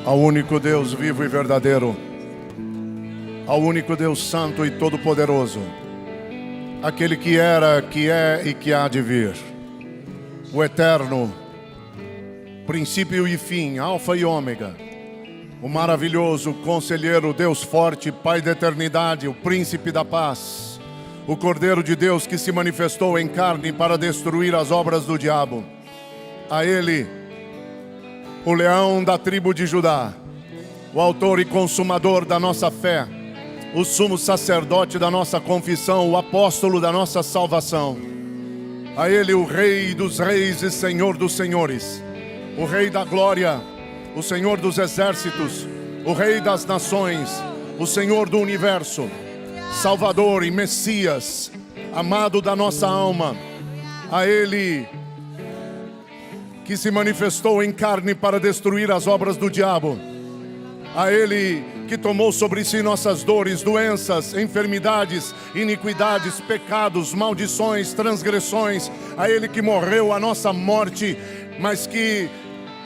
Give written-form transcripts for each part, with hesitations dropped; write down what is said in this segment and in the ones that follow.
ao único Deus vivo e verdadeiro, ao único Deus santo e todo-poderoso, aquele que era, que é e que há de vir, o eterno, princípio e fim, alfa e ômega, o maravilhoso conselheiro, Deus forte, Pai da eternidade, o príncipe da paz, o Cordeiro de Deus que se manifestou em carne para destruir as obras do diabo. A Ele, o leão da tribo de Judá, o autor e consumador da nossa fé, o sumo sacerdote da nossa confissão, o apóstolo da nossa salvação. A Ele, o Rei dos reis e Senhor dos senhores, o Rei da glória, o Senhor dos exércitos, o Rei das nações, o Senhor do universo, Salvador e Messias, amado da nossa alma. A Ele que se manifestou em carne para destruir as obras do diabo. A Ele que tomou sobre si nossas dores, doenças, enfermidades, iniquidades, pecados, maldições, transgressões. A Ele que morreu a nossa morte, mas que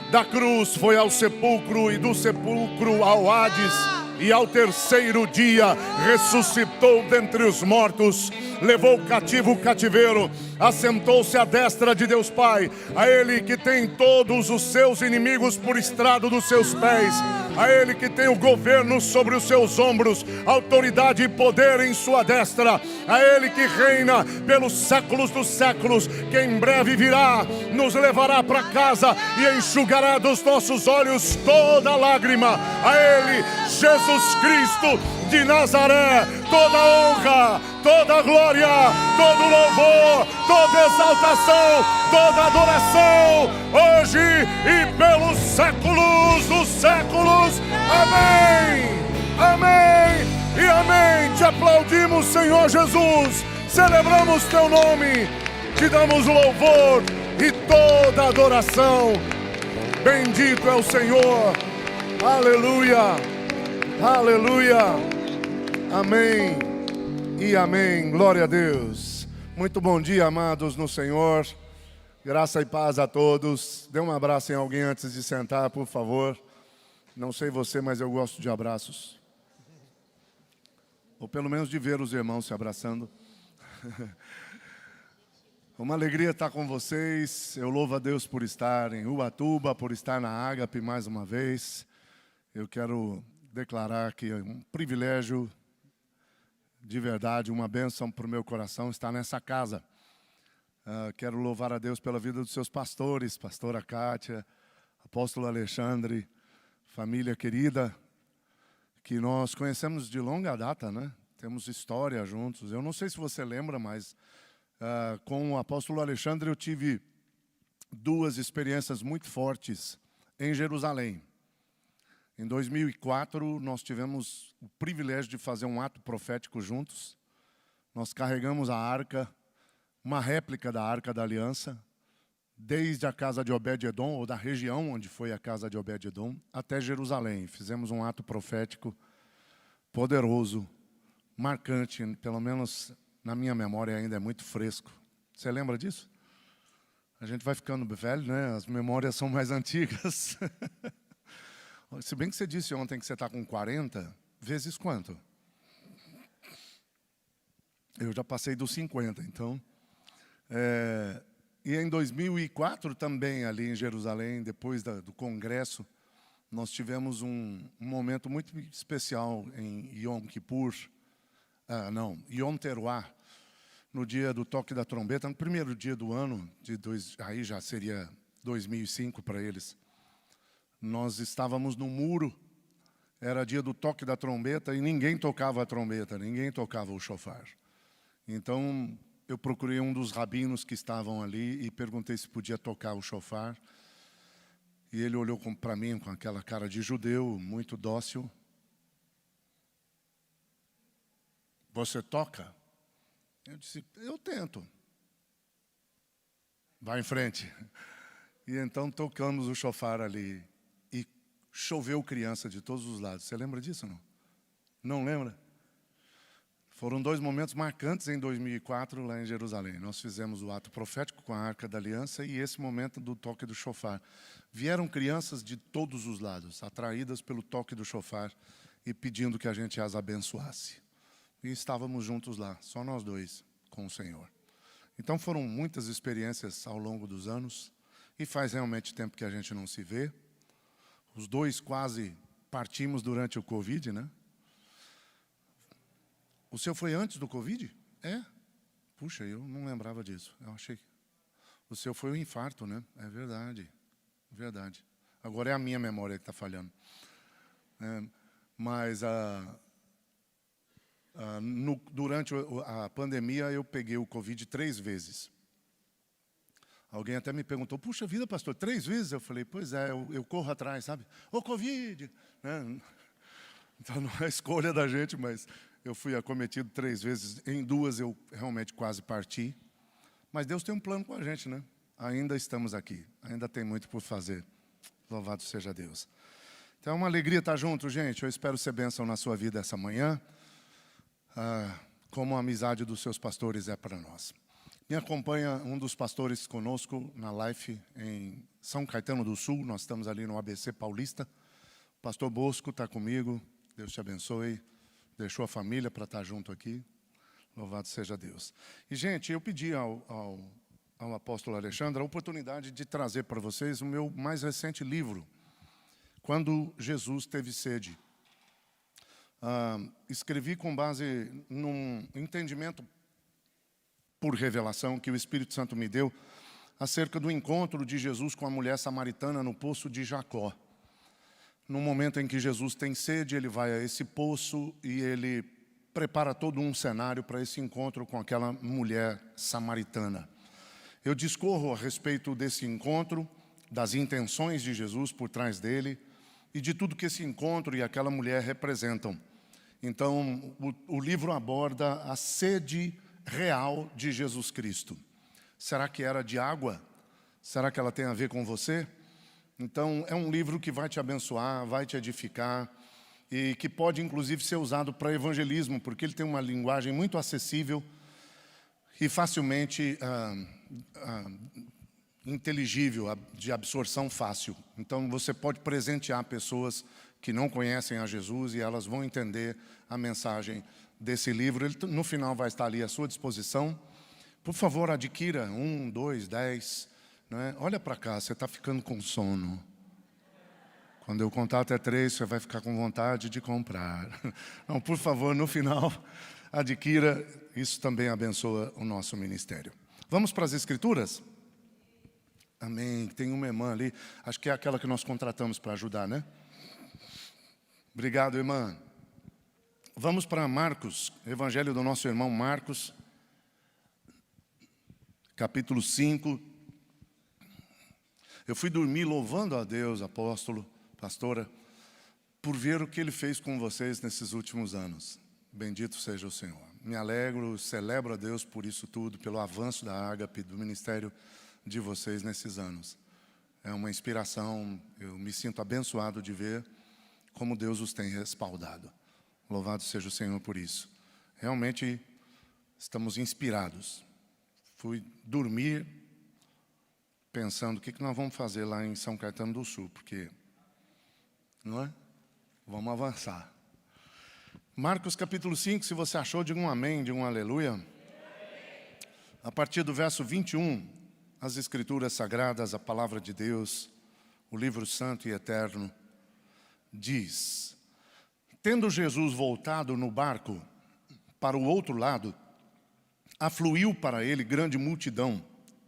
da cruz foi ao sepulcro e do sepulcro ao Hades, e ao terceiro dia ressuscitou dentre os mortos, levou cativo o cativeiro, assentou-se à destra de Deus Pai. A Ele que tem todos os seus inimigos por estrado dos seus pés. A Ele que tem o governo sobre os seus ombros, autoridade e poder em sua destra. A Ele que reina pelos séculos dos séculos, que em breve virá, nos levará para casa e enxugará dos nossos olhos toda lágrima. A Ele, Jesus Cristo de Nazaré, toda honra, toda glória, todo louvor, toda exaltação, toda adoração, hoje e pelos séculos dos séculos. Amém, amém e amém. Te aplaudimos, Senhor Jesus, celebramos Teu nome, te damos louvor e toda adoração. Bendito é o Senhor, aleluia, aleluia. Amém e amém, glória a Deus. Muito bom dia, amados no Senhor. Graça e paz a todos. Dê um abraço em alguém antes de sentar, por favor. Não sei você, mas eu gosto de abraços. Ou pelo menos de ver os irmãos se abraçando. Uma alegria estar com vocês. Eu louvo a Deus por estar em Ubatuba, por estar na Ágape mais uma vez. Eu quero declarar que é um privilégio, de verdade, uma bênção para o meu coração estar nessa casa. Quero louvar a Deus pela vida dos seus pastores, pastora Kátia, apóstolo Alexandre, família querida, que nós conhecemos de longa data, né? Temos história juntos. Eu não sei se você lembra, mas com o apóstolo Alexandre eu tive duas experiências muito fortes em Jerusalém. Em 2004, nós tivemos o privilégio de fazer um ato profético juntos. Nós carregamos a arca, uma réplica da Arca da Aliança, desde a casa de Obed-Edom, ou da região onde foi a casa de Obed-Edom, até Jerusalém. Fizemos um ato profético poderoso, marcante, pelo menos na minha memória ainda é muito fresco. Você lembra disso? A gente vai ficando velho, né? As memórias são mais antigas. Se bem que você disse ontem que você está com 40, vezes quanto? Eu já passei dos 50, então. E em 2004 também, ali em Jerusalém, depois do congresso, nós tivemos um momento muito especial em Yom Kippur, Yom Teruah, no dia do toque da trombeta, no primeiro dia do ano, aí já seria 2005 para eles. Nós estávamos no muro, era dia do toque da trombeta e ninguém tocava a trombeta, ninguém tocava o shofar. Então, eu procurei um dos rabinos que estavam ali e perguntei se podia tocar o shofar. E ele olhou para mim com aquela cara de judeu, muito dócil. Você toca? Eu disse, eu tento. Vai em frente. E então tocamos o shofar ali. Choveu criança de todos os lados. Você lembra disso, não? Não lembra? Foram 2 momentos marcantes em 2004 lá em Jerusalém. Nós fizemos o ato profético com a Arca da Aliança e esse momento do toque do chofar. Vieram crianças de todos os lados, atraídas pelo toque do chofar e pedindo que a gente as abençoasse. E estávamos juntos lá, só nós dois, com o Senhor. Então foram muitas experiências ao longo dos anos e faz realmente tempo que a gente não se vê. Os dois quase partimos durante o Covid, né? O seu foi antes do Covid? É? Puxa, eu não lembrava disso. Eu achei que... O seu foi o infarto, né? É verdade. Verdade. Agora é a minha memória que está falhando. Mas durante a pandemia eu peguei o Covid 3 vezes. Alguém até me perguntou, puxa vida, pastor, 3 vezes? Eu falei, pois é, eu corro atrás, sabe? Ô, Covid! Né? Então não é escolha da gente, mas eu fui acometido 3 vezes. Em 2 eu realmente quase parti. Mas Deus tem um plano com a gente, né? Ainda estamos aqui. Ainda tem muito por fazer. Louvado seja Deus. Então é uma alegria estar junto, gente. Eu espero ser bênção na sua vida essa manhã. Como a amizade dos seus pastores é para nós. Me acompanha um dos pastores conosco na Life em São Caetano do Sul. Nós estamos ali no ABC Paulista. O pastor Bosco está comigo. Deus te abençoe. Deixou a família para estar junto aqui. Louvado seja Deus. E, gente, eu pedi ao apóstolo Alexandre a oportunidade de trazer para vocês o meu mais recente livro, Quando Jesus Teve Sede. Escrevi com base num entendimento por revelação que o Espírito Santo me deu acerca do encontro de Jesus com a mulher samaritana no poço de Jacó. No momento em que Jesus tem sede, ele vai a esse poço e ele prepara todo um cenário para esse encontro com aquela mulher samaritana. Eu discorro a respeito desse encontro, das intenções de Jesus por trás dele e de tudo que esse encontro e aquela mulher representam. Então, o livro aborda a sede real de Jesus Cristo. Será que era de água? Será que ela tem a ver com você? Então, é um livro que vai te abençoar, vai te edificar e que pode, inclusive, ser usado para evangelismo, porque ele tem uma linguagem muito acessível e facilmente inteligível, de absorção fácil. Então, você pode presentear pessoas que não conhecem a Jesus e elas vão entender a mensagem desse livro. Ele, no final, vai estar ali à sua disposição. Por favor, adquira 1, 2, 10... Né? Olha para cá, você está ficando com sono. Quando eu contar até 3, você vai ficar com vontade de comprar. Não, por favor, no final, adquira. Isso também abençoa o nosso ministério. Vamos para as Escrituras? Amém. Tem uma irmã ali, acho que é aquela que nós contratamos para ajudar, né? Obrigado, irmã. Vamos para Marcos, Evangelho do nosso irmão Marcos, capítulo 5. Eu fui dormir louvando a Deus, apóstolo, pastora, por ver o que Ele fez com vocês nesses últimos anos. Bendito seja o Senhor. Me alegro, celebro a Deus por isso tudo, pelo avanço da Ágape, do ministério de vocês nesses anos. É uma inspiração, eu me sinto abençoado de ver como Deus os tem respaldado. Louvado seja o Senhor por isso. Realmente estamos inspirados. Fui dormir pensando o que nós vamos fazer lá em São Caetano do Sul, porque, não é? Vamos avançar. Marcos capítulo 5, se você achou, diga um amém, diga um aleluia. A partir do verso 21, as Escrituras Sagradas, a Palavra de Deus, o livro santo e eterno, diz: tendo Jesus voltado no barco para o outro lado, afluiu para ele grande multidão,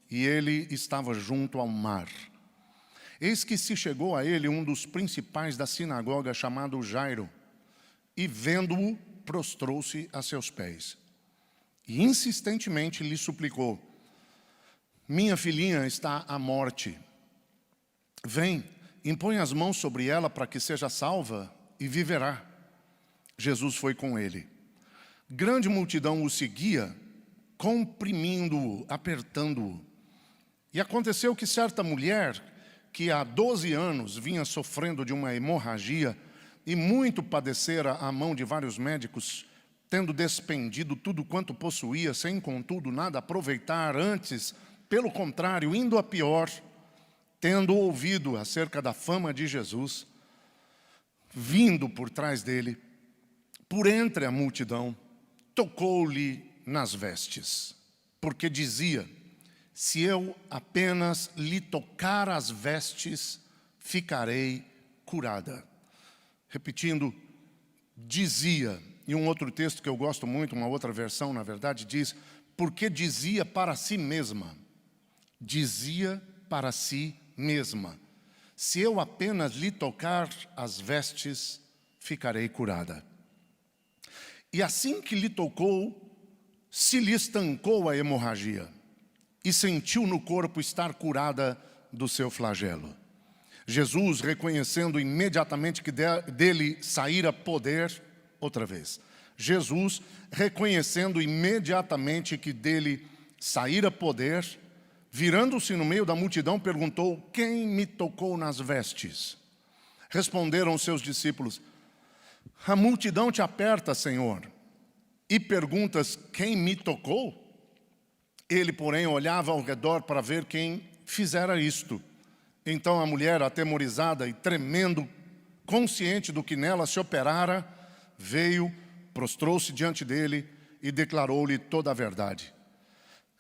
e ele estava junto ao mar. Eis que se chegou a ele um dos principais da sinagoga, chamado Jairo, e vendo-o, prostrou-se a seus pés. E insistentemente lhe suplicou: minha filhinha está à morte. Vem, impõe as mãos sobre ela para que seja salva e viverá. Jesus foi com ele. Grande multidão o seguia, comprimindo-o, apertando-o. E aconteceu que certa mulher, que há 12 anos vinha sofrendo de uma hemorragia e muito padecera à mão de vários médicos, tendo despendido tudo quanto possuía, sem contudo nada aproveitar, antes, pelo contrário, indo a pior, tendo ouvido acerca da fama de Jesus, vindo por trás dele, por entre a multidão, tocou-lhe nas vestes, porque dizia: se eu apenas lhe tocar as vestes, ficarei curada. Repetindo, dizia. E um outro texto que eu gosto muito, uma outra versão, na verdade, diz: porque dizia para si mesma. Dizia para si mesma: se eu apenas lhe tocar as vestes, ficarei curada. E assim que lhe tocou, se lhe estancou a hemorragia, e sentiu no corpo estar curada do seu flagelo. Jesus, reconhecendo imediatamente que dele saíra poder, outra vez. Jesus, reconhecendo imediatamente que dele saíra poder, virando-se no meio da multidão, perguntou: quem me tocou nas vestes? Responderam os seus discípulos: a multidão te aperta, Senhor, e perguntas: quem me tocou? Ele, porém, olhava ao redor para ver quem fizera isto. Então a mulher, atemorizada e tremendo, consciente do que nela se operara, veio, prostrou-se diante dele e declarou-lhe toda a verdade.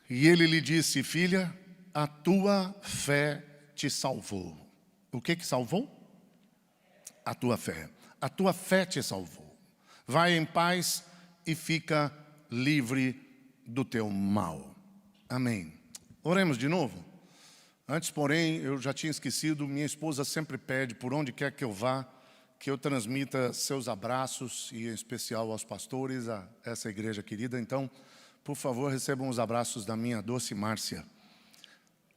E ele lhe disse: filha, a tua fé te salvou. O que salvou? A tua fé. A tua fé te salvou. Vai em paz e fica livre do teu mal. Amém. Oremos de novo. Antes, porém, eu já tinha esquecido, minha esposa sempre pede, por onde quer que eu vá, que eu transmita seus abraços, e em especial aos pastores, a essa igreja querida. Então, por favor, recebam os abraços da minha doce Márcia.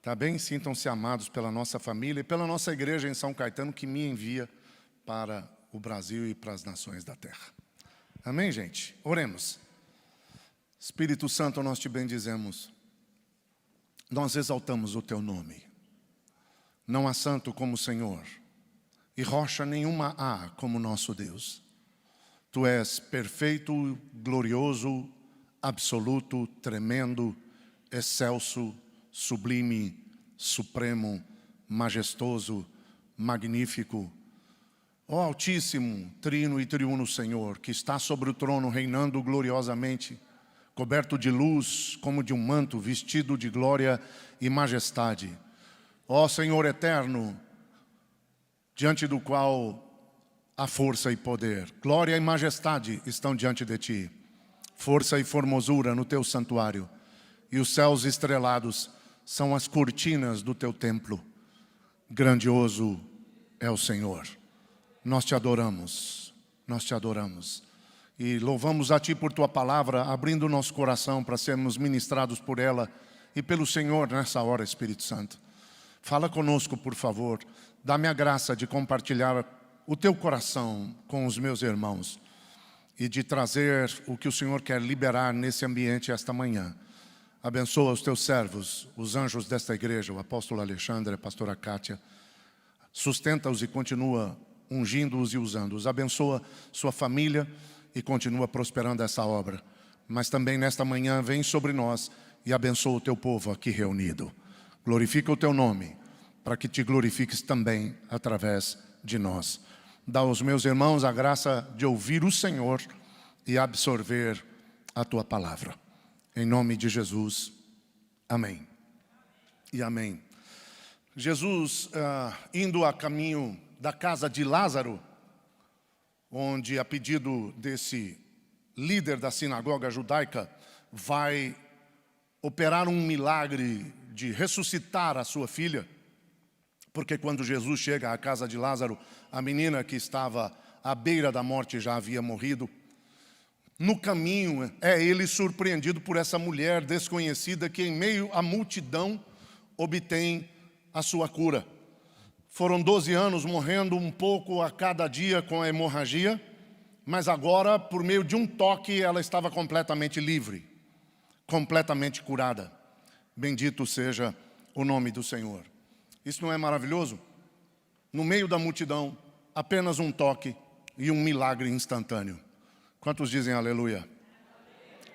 Tá bem? Sintam-se amados pela nossa família e pela nossa igreja em São Caetano, que me envia para o Brasil e para as nações da terra. Amém, gente? Oremos. Espírito Santo, nós te bendizemos. Nós exaltamos o teu nome. Não há santo como o Senhor, e rocha nenhuma há como nosso Deus. Tu és perfeito, glorioso, absoluto, tremendo, excelso, sublime, supremo, majestoso, magnífico. Ó Altíssimo, trino e triuno Senhor, que está sobre o trono reinando gloriosamente, coberto de luz como de um manto, vestido de glória e majestade. Ó Senhor eterno, diante do qual há força e poder. Glória e majestade estão diante de ti. Força e formosura no teu santuário. E os céus estrelados são as cortinas do teu templo. Grandioso é o Senhor. Nós te adoramos. Nós te adoramos. E louvamos a ti por tua palavra, abrindo o nosso coração para sermos ministrados por ela e pelo Senhor nessa hora, Espírito Santo. Fala conosco, por favor. Dá-me a graça de compartilhar o teu coração com os meus irmãos e de trazer o que o Senhor quer liberar nesse ambiente esta manhã. Abençoa os teus servos, os anjos desta igreja, o apóstolo Alexandre, a pastora Kátia. Sustenta-os e continua ungindo-os e usando-os. Abençoa sua família e continua prosperando essa obra. Mas também nesta manhã vem sobre nós e abençoa o teu povo aqui reunido. Glorifica o teu nome, para que te glorifiques também através de nós. Dá aos meus irmãos a graça de ouvir o Senhor e absorver a tua palavra. Em nome de Jesus, amém. E amém. Jesus, indo a caminho da casa de Lázaro, onde a pedido desse líder da sinagoga judaica, vai operar um milagre de ressuscitar a sua filha, porque quando Jesus chega à casa de Lázaro, a menina que estava à beira da morte já havia morrido. No caminho, é ele surpreendido por essa mulher desconhecida que em meio à multidão obtém a sua cura. Foram 12 anos morrendo um pouco a cada dia com a hemorragia, mas agora, por meio de um toque, ela estava completamente livre, completamente curada. Bendito seja o nome do Senhor. Isso não é maravilhoso? No meio da multidão, apenas um toque e um milagre instantâneo. Quantos dizem aleluia?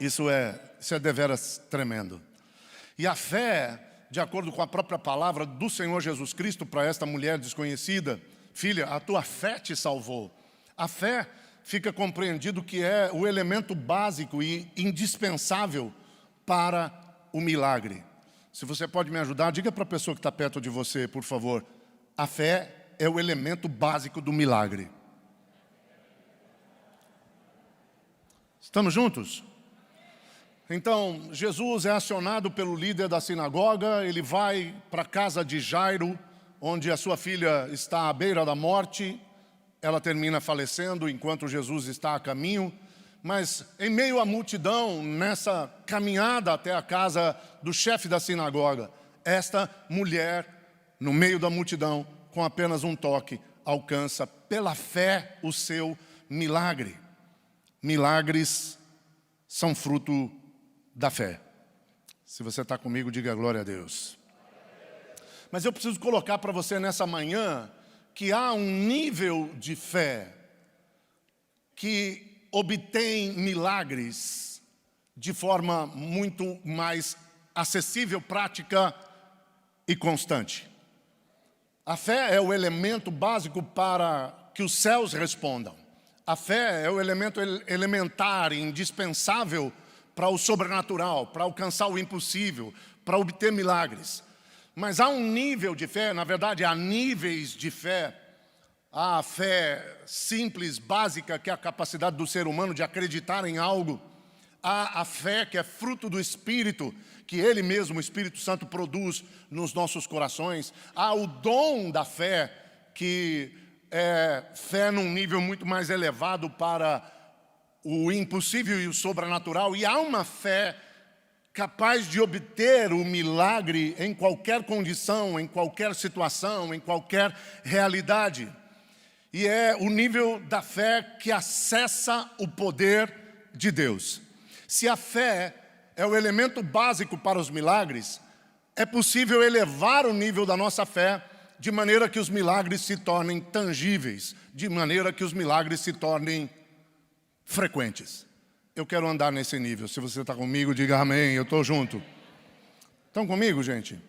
Isso é deveras tremendo. E a fé, de acordo com a própria palavra do Senhor Jesus Cristo para esta mulher desconhecida, filha, a tua fé te salvou. A fé fica compreendido que é o elemento básico e indispensável para o milagre. Se você pode me ajudar, diga para a pessoa que está perto de você, por favor. A fé é o elemento básico do milagre. Estamos juntos? Então, Jesus é acionado pelo líder da sinagoga, ele vai para a casa de Jairo, onde a sua filha está à beira da morte. Ela termina falecendo enquanto Jesus está a caminho. Mas em meio à multidão, nessa caminhada até a casa do chefe da sinagoga, esta mulher, no meio da multidão, com apenas um toque, alcança pela fé o seu milagre. Milagres são fruto da fé. Se você está comigo, diga glória a Deus. Mas eu preciso colocar para você nessa manhã que há um nível de fé que obtém milagres de forma muito mais acessível, prática e constante. A fé é o elemento básico para que os céus respondam. A fé é o elemento elementar e indispensável para o sobrenatural, para alcançar o impossível, para obter milagres. Mas há um nível de fé, na verdade há níveis de fé. Há a fé simples, básica, que é a capacidade do ser humano de acreditar em algo. Há a fé que é fruto do Espírito, que Ele mesmo, o Espírito Santo, produz nos nossos corações. Há o dom da fé, que é fé num nível muito mais elevado para o impossível e o sobrenatural. E há uma fé capaz de obter o milagre em qualquer condição, em qualquer situação, em qualquer realidade. E é o nível da fé que acessa o poder de Deus. Se a fé é o elemento básico para os milagres, é possível elevar o nível da nossa fé de maneira que os milagres se tornem tangíveis, de maneira que os milagres se tornem frequentes. Eu quero andar nesse nível. Se você está comigo, diga amém, eu estou junto. Estão comigo, gente?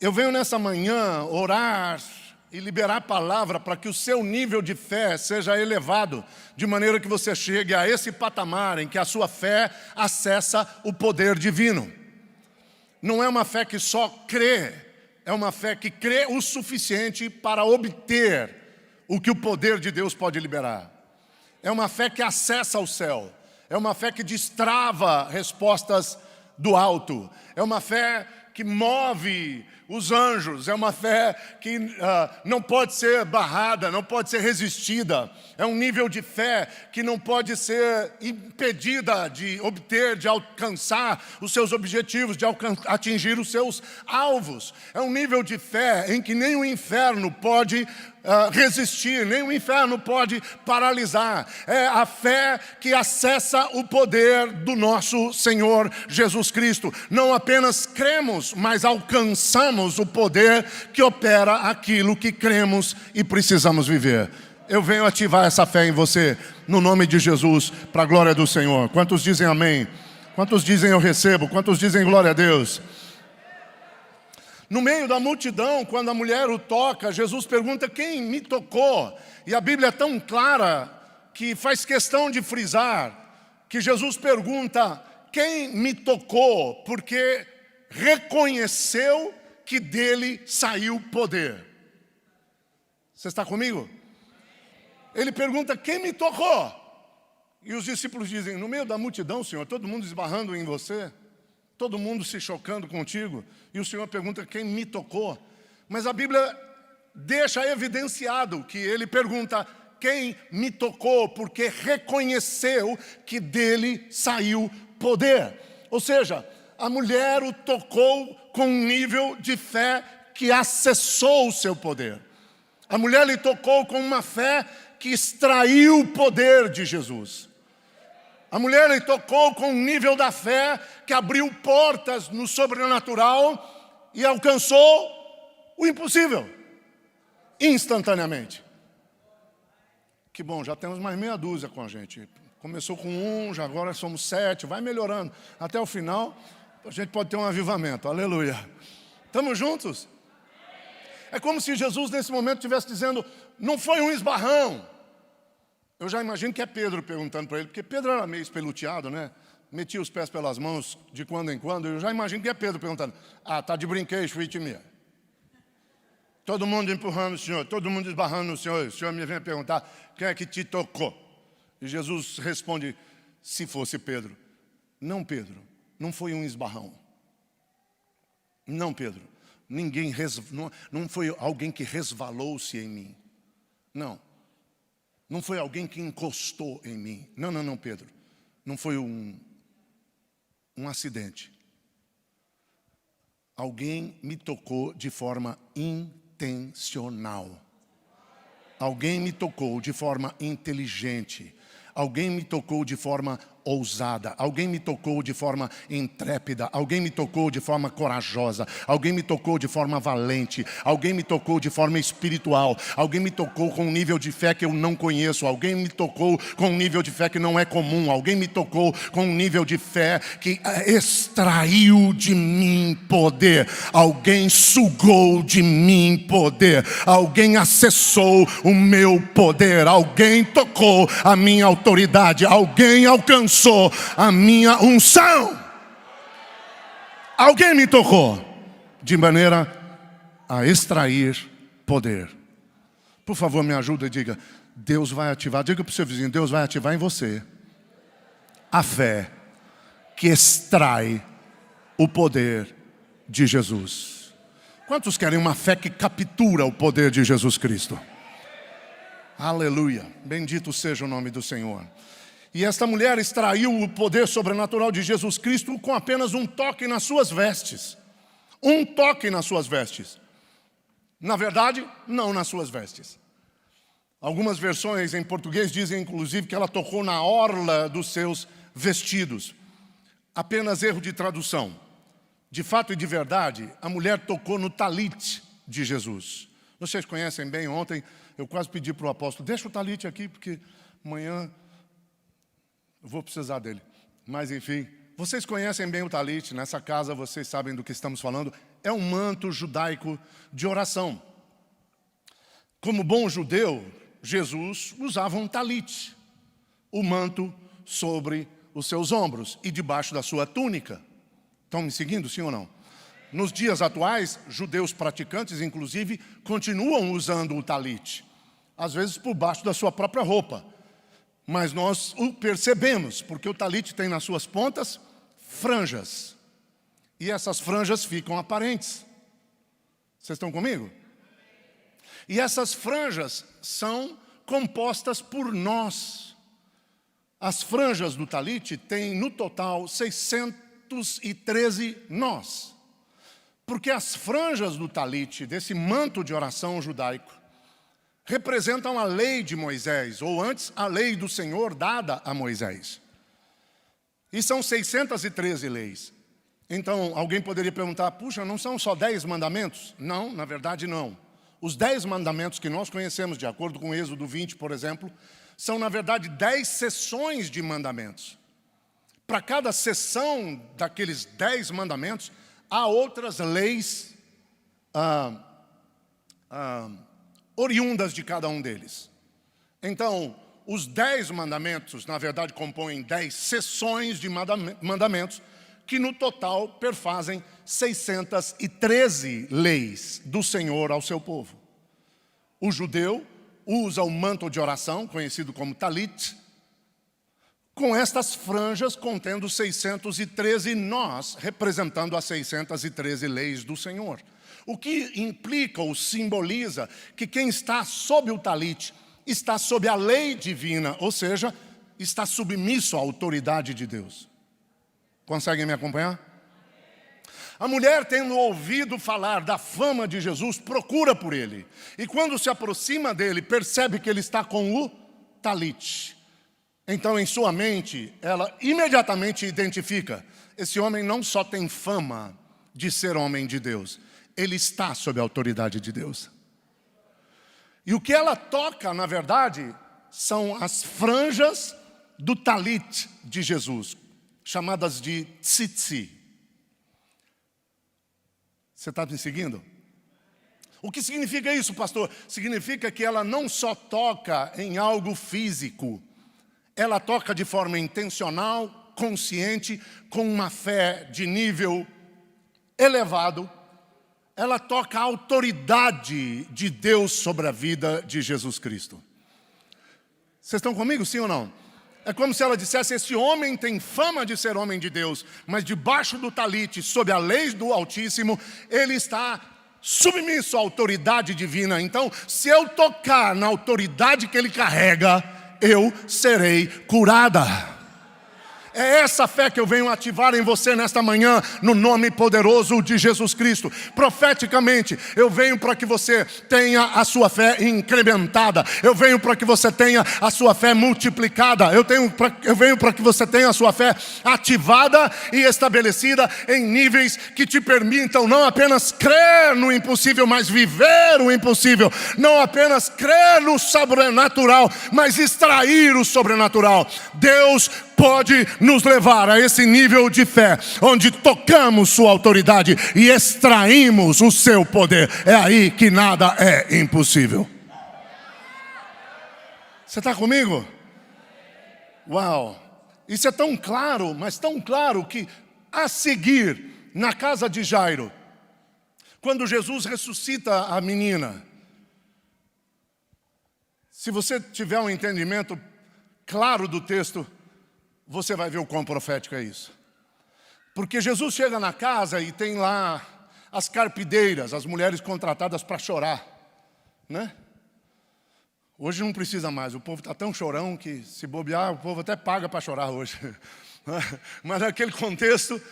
Eu venho nessa manhã orar e liberar a palavra para que o seu nível de fé seja elevado, de maneira que você chegue a esse patamar em que a sua fé acessa o poder divino. Não é uma fé que só crê, é uma fé que crê o suficiente para obter o que o poder de Deus pode liberar. É uma fé que acessa o céu, é uma fé que destrava respostas do alto, é uma fé que move os anjos, é uma fé que não pode ser barrada, não pode ser resistida. É um nível de fé que não pode ser impedida de obter, de alcançar os seus objetivos, de atingir os seus alvos. É um nível de fé em que nem o inferno pode resistir, nem o inferno pode paralisar. É a fé que acessa o poder do nosso Senhor Jesus Cristo. Não apenas cremos, mas alcançamos o poder que opera aquilo que cremos e precisamos viver. Eu venho ativar essa fé em você, no nome de Jesus, para a glória do Senhor. Quantos dizem amém? Quantos dizem eu recebo? Quantos dizem glória a Deus? No meio da multidão, quando a mulher o toca, Jesus pergunta: quem me tocou? E a Bíblia é tão clara que faz questão de frisar que Jesus pergunta: quem me tocou? Porque reconheceu que dele saiu poder. Você está comigo? Ele pergunta: quem me tocou? E os discípulos dizem: no meio da multidão, Senhor, todo mundo esbarrando em você, todo mundo se chocando contigo. E o Senhor pergunta: quem me tocou? Mas a Bíblia deixa evidenciado que ele pergunta: quem me tocou? Porque reconheceu que dele saiu poder. Ou seja, a mulher o tocou com um nível de fé que acessou o seu poder. A mulher lhe tocou com uma fé que extraiu o poder de Jesus. A mulher lhe tocou com um nível da fé que abriu portas no sobrenatural e alcançou o impossível, instantaneamente. Que bom, já temos mais meia dúzia com a gente. Começou com 1, já agora somos 7, vai melhorando. Até o final, a gente pode ter um avivamento. Aleluia. Estamos juntos? É como se Jesus nesse momento estivesse dizendo, não foi um esbarrão. Eu já imagino que é Pedro perguntando para ele, porque Pedro era meio espeluteado, né? Metia os pés pelas mãos de quando em quando. Eu já imagino que é Pedro perguntando, tá de brinquedo, me. Todo mundo empurrando o Senhor, todo mundo esbarrando no Senhor. O Senhor me vem perguntar, quem é que te tocou? E Jesus responde, se fosse Pedro. Não, Pedro, não foi um esbarrão. Não, Pedro, não foi alguém que resvalou-se em mim. Não foi alguém que encostou em mim. Não, Pedro. Não foi um acidente. Alguém me tocou de forma intencional. Alguém me tocou de forma inteligente. Alguém me tocou de forma ousada. Alguém me tocou de forma intrépida. Alguém me tocou de forma corajosa. Alguém me tocou de forma valente. Alguém me tocou de forma espiritual. Alguém me tocou com um nível de fé que eu não conheço. Alguém me tocou com um nível de fé que não é comum. Alguém me tocou com um nível de fé que extraiu de mim poder. Alguém sugou de mim poder. Alguém acessou o meu poder. Alguém tocou a minha autoridade. Alguém alcançou a minha unção. Alguém me tocou de maneira a extrair poder. Por favor, me ajuda e diga, Deus vai ativar, diga para o seu vizinho, Deus vai ativar em você a fé que extrai o poder de Jesus. Quantos querem uma fé que captura o poder de Jesus Cristo? Aleluia, bendito seja o nome do Senhor. E esta mulher extraiu o poder sobrenatural de Jesus Cristo com apenas um toque nas suas vestes. Um toque nas suas vestes. Na verdade, não nas suas vestes. Algumas versões em português dizem, inclusive, que ela tocou na orla dos seus vestidos. Apenas erro de tradução. De fato e de verdade, a mulher tocou no talite de Jesus. Vocês conhecem bem, ontem eu quase pedi para o apóstolo, deixa o talite aqui, porque amanhã eu vou precisar dele. Mas enfim, vocês conhecem bem o talite, nessa casa vocês sabem do que estamos falando. É um manto judaico de oração. Como bom judeu, Jesus usava um talite, o manto sobre os seus ombros e debaixo da sua túnica. Estão me seguindo, sim ou não? Nos dias atuais, judeus praticantes, inclusive, continuam usando o talite. Às vezes por baixo da sua própria roupa. Mas nós o percebemos, porque o talite tem nas suas pontas franjas. E essas franjas ficam aparentes. Vocês estão comigo? E essas franjas são compostas por nós. As franjas do talite têm no total 613 nós. Porque as franjas do talite, desse manto de oração judaico, representam a lei de Moisés, ou antes, a lei do Senhor dada a Moisés. E são 613 leis. Então, alguém poderia perguntar, puxa, não são só 10 mandamentos? Não, na verdade não. Os 10 mandamentos que nós conhecemos, de acordo com Êxodo 20, por exemplo, são na verdade 10 seções de mandamentos. Para cada seção daqueles 10 mandamentos, há outras leis oriundas de cada um deles. Então, os 10 mandamentos, na verdade, compõem 10 seções de mandamentos, que no total perfazem 613 leis do Senhor ao seu povo. O judeu usa o manto de oração, conhecido como talit, com estas franjas contendo 613 nós, representando as 613 leis do Senhor. O que implica ou simboliza que quem está sob o talit está sob a lei divina, ou seja, está submisso à autoridade de Deus. Conseguem me acompanhar? A mulher, tendo ouvido falar da fama de Jesus, procura por ele. E quando se aproxima dele, percebe que ele está com o talit. Então, em sua mente, ela imediatamente identifica: esse homem não só tem fama de ser homem de Deus, ele está sob a autoridade de Deus. E o que ela toca, na verdade, são as franjas do talit de Jesus, chamadas de tzitzi. Você está me seguindo? O que significa isso, pastor? Significa que ela não só toca em algo físico, ela toca de forma intencional, consciente, com uma fé de nível elevado. Ela toca a autoridade de Deus sobre a vida de Jesus Cristo. Vocês estão comigo, sim ou não? É como se ela dissesse, esse homem tem fama de ser homem de Deus, mas debaixo do talite, sob a lei do Altíssimo, ele está submisso à autoridade divina. Então, se eu tocar na autoridade que ele carrega, eu serei curada. É essa fé que eu venho ativar em você nesta manhã, no nome poderoso de Jesus Cristo. Profeticamente, eu venho para que você tenha a sua fé incrementada. Eu venho para que você tenha a sua fé multiplicada. Eu venho para que você tenha a sua fé ativada e estabelecida em níveis que te permitam não apenas crer no impossível, mas viver o impossível. Não apenas crer no sobrenatural, mas extrair o sobrenatural. Deus pode nos levar a esse nível de fé, onde tocamos sua autoridade e extraímos o seu poder. É aí que nada é impossível. Você está comigo? Uau! Isso é tão claro, mas tão claro que a seguir, na casa de Jairo, quando Jesus ressuscita a menina, se você tiver um entendimento claro do texto, você vai ver o quão profético é isso. Porque Jesus chega na casa e tem lá as carpideiras, as mulheres contratadas para chorar, né? Hoje não precisa mais, o povo está tão chorão que se bobear, o povo até paga para chorar hoje. Mas naquele contexto,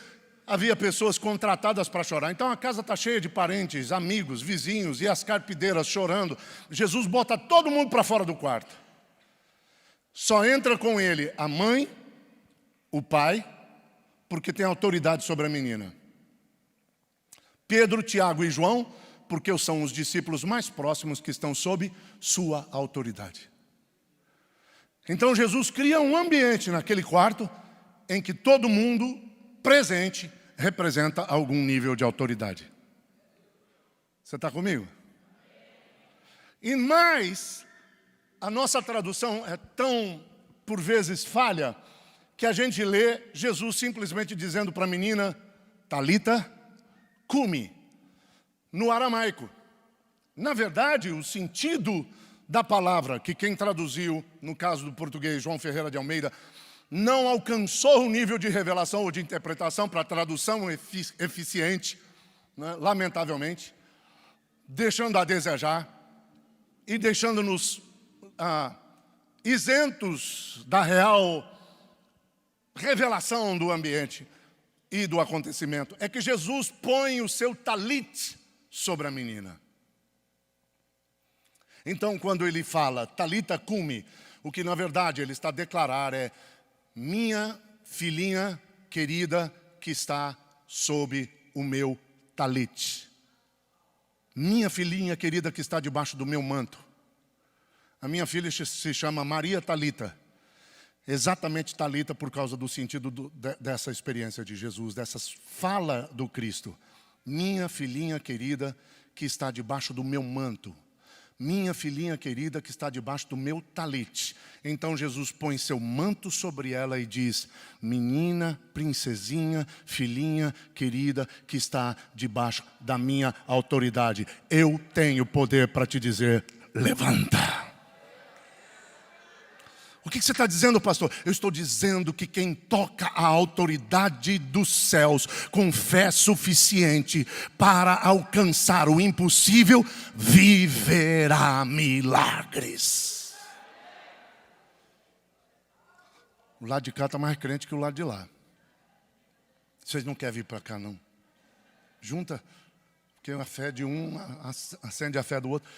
havia pessoas contratadas para chorar. Então a casa está cheia de parentes, amigos, vizinhos e as carpideiras chorando. Jesus bota todo mundo para fora do quarto. Só entra com ele a mãe, o pai, porque tem autoridade sobre a menina. Pedro, Tiago e João, porque são os discípulos mais próximos que estão sob sua autoridade. Então Jesus cria um ambiente naquele quarto em que todo mundo presente representa algum nível de autoridade. Você está comigo? E mais, a nossa tradução é tão, por vezes, falha, que a gente lê Jesus simplesmente dizendo para a menina, Talita, cumi, no aramaico. Na verdade, o sentido da palavra, que quem traduziu, no caso do português, João Ferreira de Almeida, não alcançou o nível de revelação ou de interpretação para tradução eficiente, né, lamentavelmente, deixando a desejar e deixando-nos isentos da real revelação do ambiente e do acontecimento. É que Jesus põe o seu talit sobre a menina. Então, quando ele fala Talita cumi, o que na verdade ele está a declarar é minha filhinha querida que está sob o meu talit. Minha filhinha querida que está debaixo do meu manto. A minha filha se chama Maria Talita. Exatamente Talita por causa do sentido dessa experiência de Jesus, dessa fala do Cristo. Minha filhinha querida que está debaixo do meu manto. Minha filhinha querida que está debaixo do meu talit. Então Jesus põe seu manto sobre ela e diz, menina, princesinha, filhinha querida que está debaixo da minha autoridade. Eu tenho poder para te dizer, levanta. O que você está dizendo, pastor? Eu estou dizendo que quem toca a autoridade dos céus com fé suficiente para alcançar o impossível, viverá milagres. O lado de cá está mais crente que o lado de lá. Vocês não querem vir para cá, não? Junta, porque a fé de um acende a fé do outro.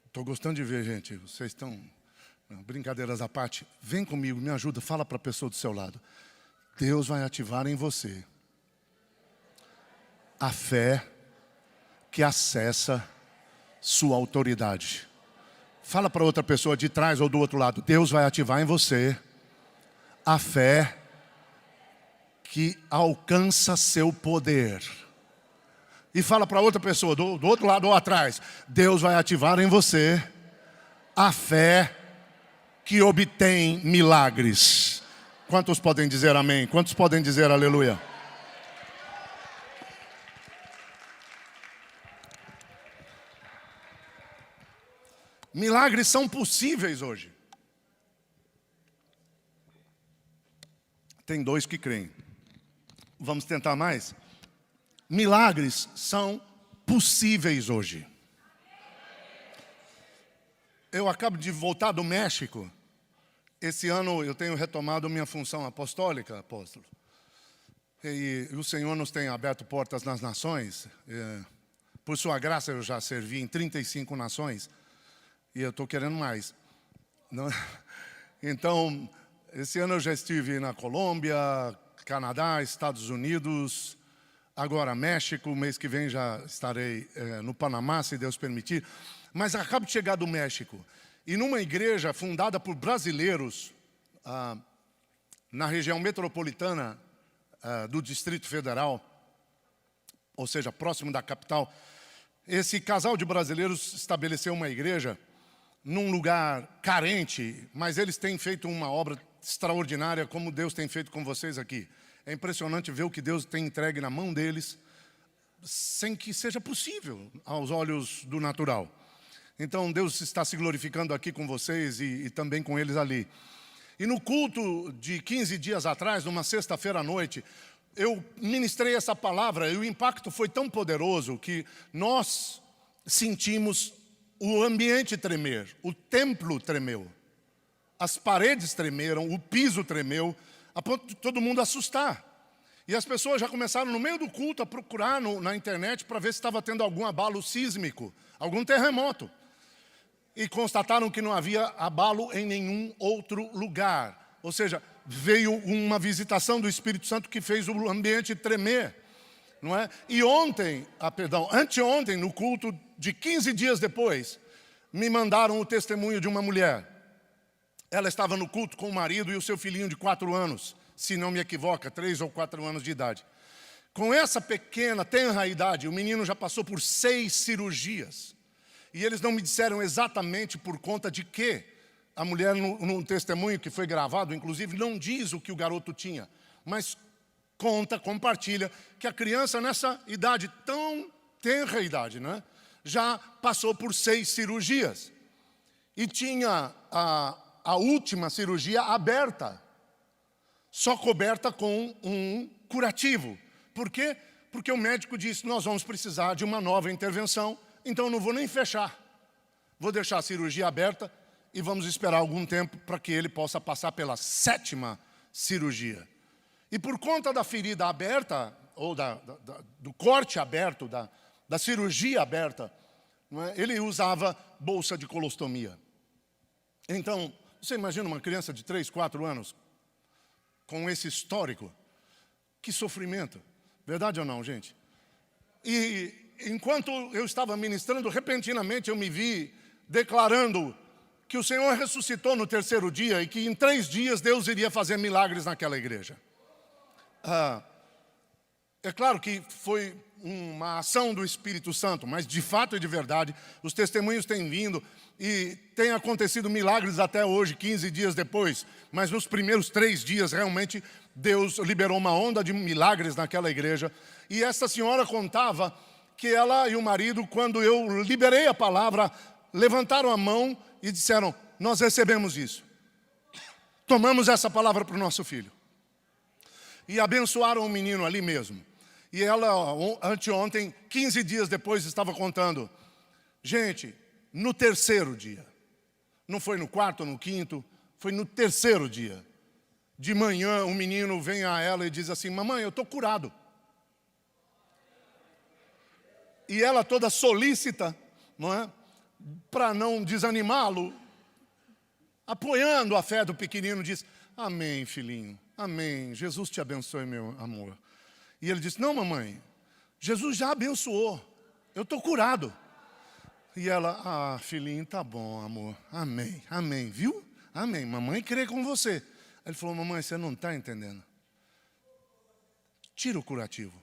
Estou gostando de ver, gente. Vocês estão... Brincadeiras à parte, vem comigo, me ajuda, fala para a pessoa do seu lado. Deus vai ativar em você a fé que acessa sua autoridade. Fala para outra pessoa de trás ou do outro lado. Deus vai ativar em você a fé que alcança seu poder. E fala para outra pessoa do outro lado ou atrás. Deus vai ativar em você a fé que obtém milagres. Quantos podem dizer amém? Quantos podem dizer aleluia? Milagres são possíveis hoje. Tem 2 que creem. Vamos tentar mais? Milagres são possíveis hoje. Eu acabo de voltar do México. Esse ano eu tenho retomado minha função apostólica, apóstolo. E o Senhor nos tem aberto portas nas nações. Por sua graça eu já servi em 35 nações. E eu estou querendo mais. Então, esse ano eu já estive na Colômbia, Canadá, Estados Unidos, agora México. Mês que vem já estarei no Panamá, se Deus permitir. Mas acabo de chegar do México. E numa igreja fundada por brasileiros, na região metropolitana do Distrito Federal, ou seja, próximo da capital, esse casal de brasileiros estabeleceu uma igreja num lugar carente, mas eles têm feito uma obra extraordinária, como Deus tem feito com vocês aqui. É impressionante ver o que Deus tem entregue na mão deles, sem que seja possível aos olhos do natural. Então Deus está se glorificando aqui com vocês e também com eles ali. E no culto de 15 dias atrás, numa sexta-feira à noite, eu ministrei essa palavra e o impacto foi tão poderoso que nós sentimos o ambiente tremer, o templo tremeu, as paredes tremeram, o piso tremeu, a ponto de todo mundo assustar. E as pessoas já começaram no meio do culto a procurar na internet para ver se estava tendo algum abalo sísmico, algum terremoto. E constataram que não havia abalo em nenhum outro lugar. Ou seja, veio uma visitação do Espírito Santo que fez o ambiente tremer. Não é? E anteontem, no culto de 15 dias depois, me mandaram o testemunho de uma mulher. Ela estava no culto com o marido e o seu filhinho de 4 anos, se não me equivoco, 3 ou 4 anos de idade. Com essa pequena, tenra idade, o menino já passou por 6 cirurgias. E eles não me disseram exatamente por conta de quê. A mulher, num testemunho que foi gravado, inclusive, não diz o que o garoto tinha, mas compartilha que a criança nessa idade, tão tenra idade, né, já passou por 6 cirurgias. E tinha a última cirurgia aberta, só coberta com um curativo. Por quê? Porque o médico disse, nós vamos precisar de uma nova intervenção, então eu não vou nem fechar. Vou deixar a cirurgia aberta e vamos esperar algum tempo para que ele possa passar pela 7ª cirurgia. E por conta da ferida aberta, ou do corte aberto, da cirurgia aberta, não é? Ele usava bolsa de colostomia. Então, você imagina uma criança de 3, 4 anos, com esse histórico? Que sofrimento. Verdade ou não, gente? E enquanto eu estava ministrando, repentinamente eu me vi declarando que o Senhor ressuscitou no 3º dia e que em 3 dias Deus iria fazer milagres naquela igreja. É claro que foi uma ação do Espírito Santo, mas de fato e de verdade, os testemunhos têm vindo e têm acontecido milagres até hoje, 15 dias depois. Mas nos primeiros 3 dias, realmente, Deus liberou uma onda de milagres naquela igreja. E essa senhora contava que ela e o marido, quando eu liberei a palavra, levantaram a mão e disseram, nós recebemos isso. Tomamos essa palavra para o nosso filho. E abençoaram o menino ali mesmo. E ela, anteontem, 15 dias depois, estava contando. Gente, no 3º dia. Não foi no 4º ou no 5º, foi no 3º dia. De manhã, o menino vem a ela e diz assim, mamãe, eu estou curado. E ela toda solícita, não é? Para não desanimá-lo, apoiando a fé do pequenino, diz, amém, filhinho. Amém, Jesus te abençoe, meu amor. E ele disse, não, mamãe, Jesus já abençoou, eu estou curado. E ela, filhinho, tá bom, amor. Amém, amém, viu? Amém, mamãe crê com você. Ele falou, mamãe, você não está entendendo. Tira o curativo.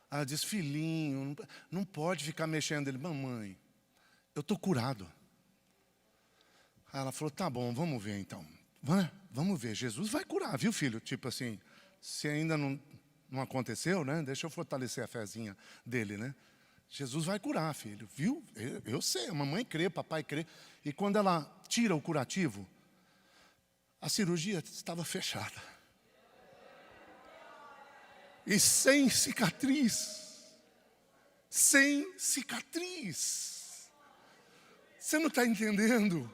Ela disse, filhinho, não pode ficar mexendo. Ele, mamãe, eu estou curado. Aí ela falou, tá bom, vamos ver então. Vamos ver, Jesus vai curar, viu, filho? Tipo assim, se ainda não aconteceu, né? Deixa eu fortalecer a fezinha dele, né? Jesus vai curar, filho, viu? Eu sei, a mamãe crê, papai crê. E quando ela tira o curativo, a cirurgia estava fechada. E sem cicatriz. Sem cicatriz. Você não está entendendo?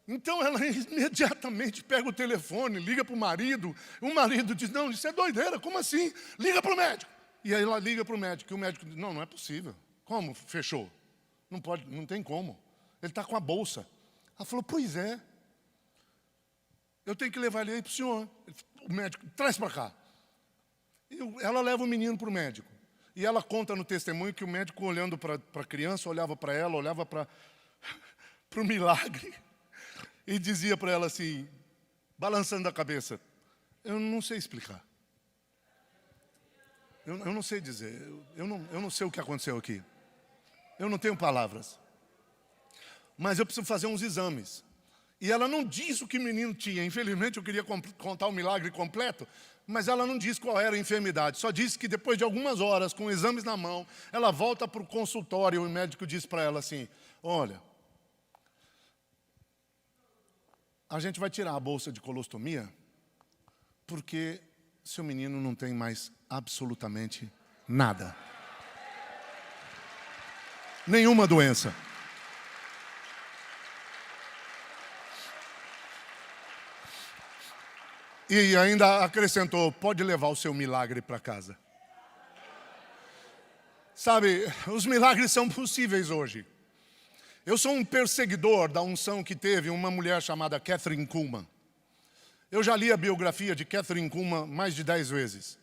Então ela imediatamente pega o telefone, liga para o marido. O marido diz, não, isso é doideira, como assim? Liga para o médico. E aí ela liga para o médico, e o médico diz, não é possível. Como? Fechou. Não pode, não tem como. Ele está com a bolsa. Ela falou, pois é. Eu tenho que levar ele aí para o senhor. O médico, traz para cá. Ela leva o menino para o médico. E ela conta no testemunho que o médico, olhando para a criança, olhava para ela, olhava para o milagre. E dizia para ela assim, balançando a cabeça, eu não sei explicar. Eu não sei dizer, eu não sei o que aconteceu aqui. Eu não tenho palavras. Mas eu preciso fazer uns exames. E ela não diz o que o menino tinha. Infelizmente eu queria contar o milagre completo, mas ela não diz qual era a enfermidade. Só disse que depois de algumas horas, com exames na mão, ela volta para o consultório e o médico diz para ela assim, olha, a gente vai tirar a bolsa de colostomia porque seu menino não tem mais absolutamente nada. Nenhuma doença. E ainda acrescentou, pode levar o seu milagre para casa. Sabe, os milagres são possíveis hoje. Eu sou um perseguidor da unção que teve uma mulher chamada Kathryn Kuhlman. Eu já li a biografia de Kathryn Kuhlman mais de 10 vezes.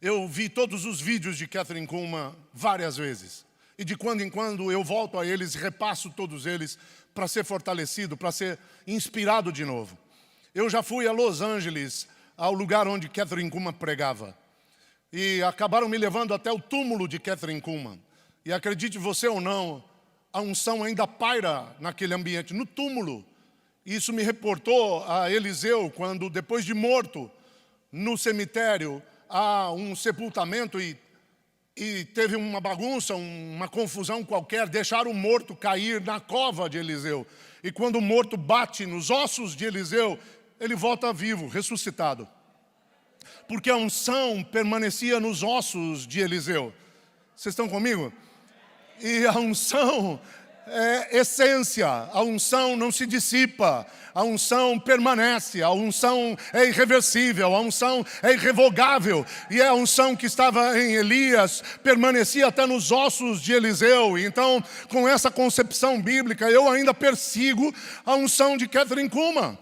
Eu vi todos os vídeos de Kathryn Kuhlman várias vezes. E de quando em quando eu volto a eles e repasso todos eles para ser fortalecido, para ser inspirado de novo. Eu já fui a Los Angeles, ao lugar onde Kathryn Kuhlman pregava. E acabaram me levando até o túmulo de Kathryn Kuhlman. E acredite você ou não, a unção ainda paira naquele ambiente, no túmulo. Isso me reportou a Eliseu, quando depois de morto, no cemitério, há um sepultamento e teve uma bagunça, uma confusão qualquer, deixaram o morto cair na cova de Eliseu. E quando o morto bate nos ossos de Eliseu, ele volta vivo, ressuscitado. Porque a unção permanecia nos ossos de Eliseu. Vocês estão comigo? E a unção é essência, a unção não se dissipa, a unção permanece, a unção é irreversível, a unção é irrevogável. E a unção que estava em Elias permanecia até nos ossos de Eliseu. Então, com essa concepção bíblica, eu ainda persigo a unção de Kathryn Kuhlman.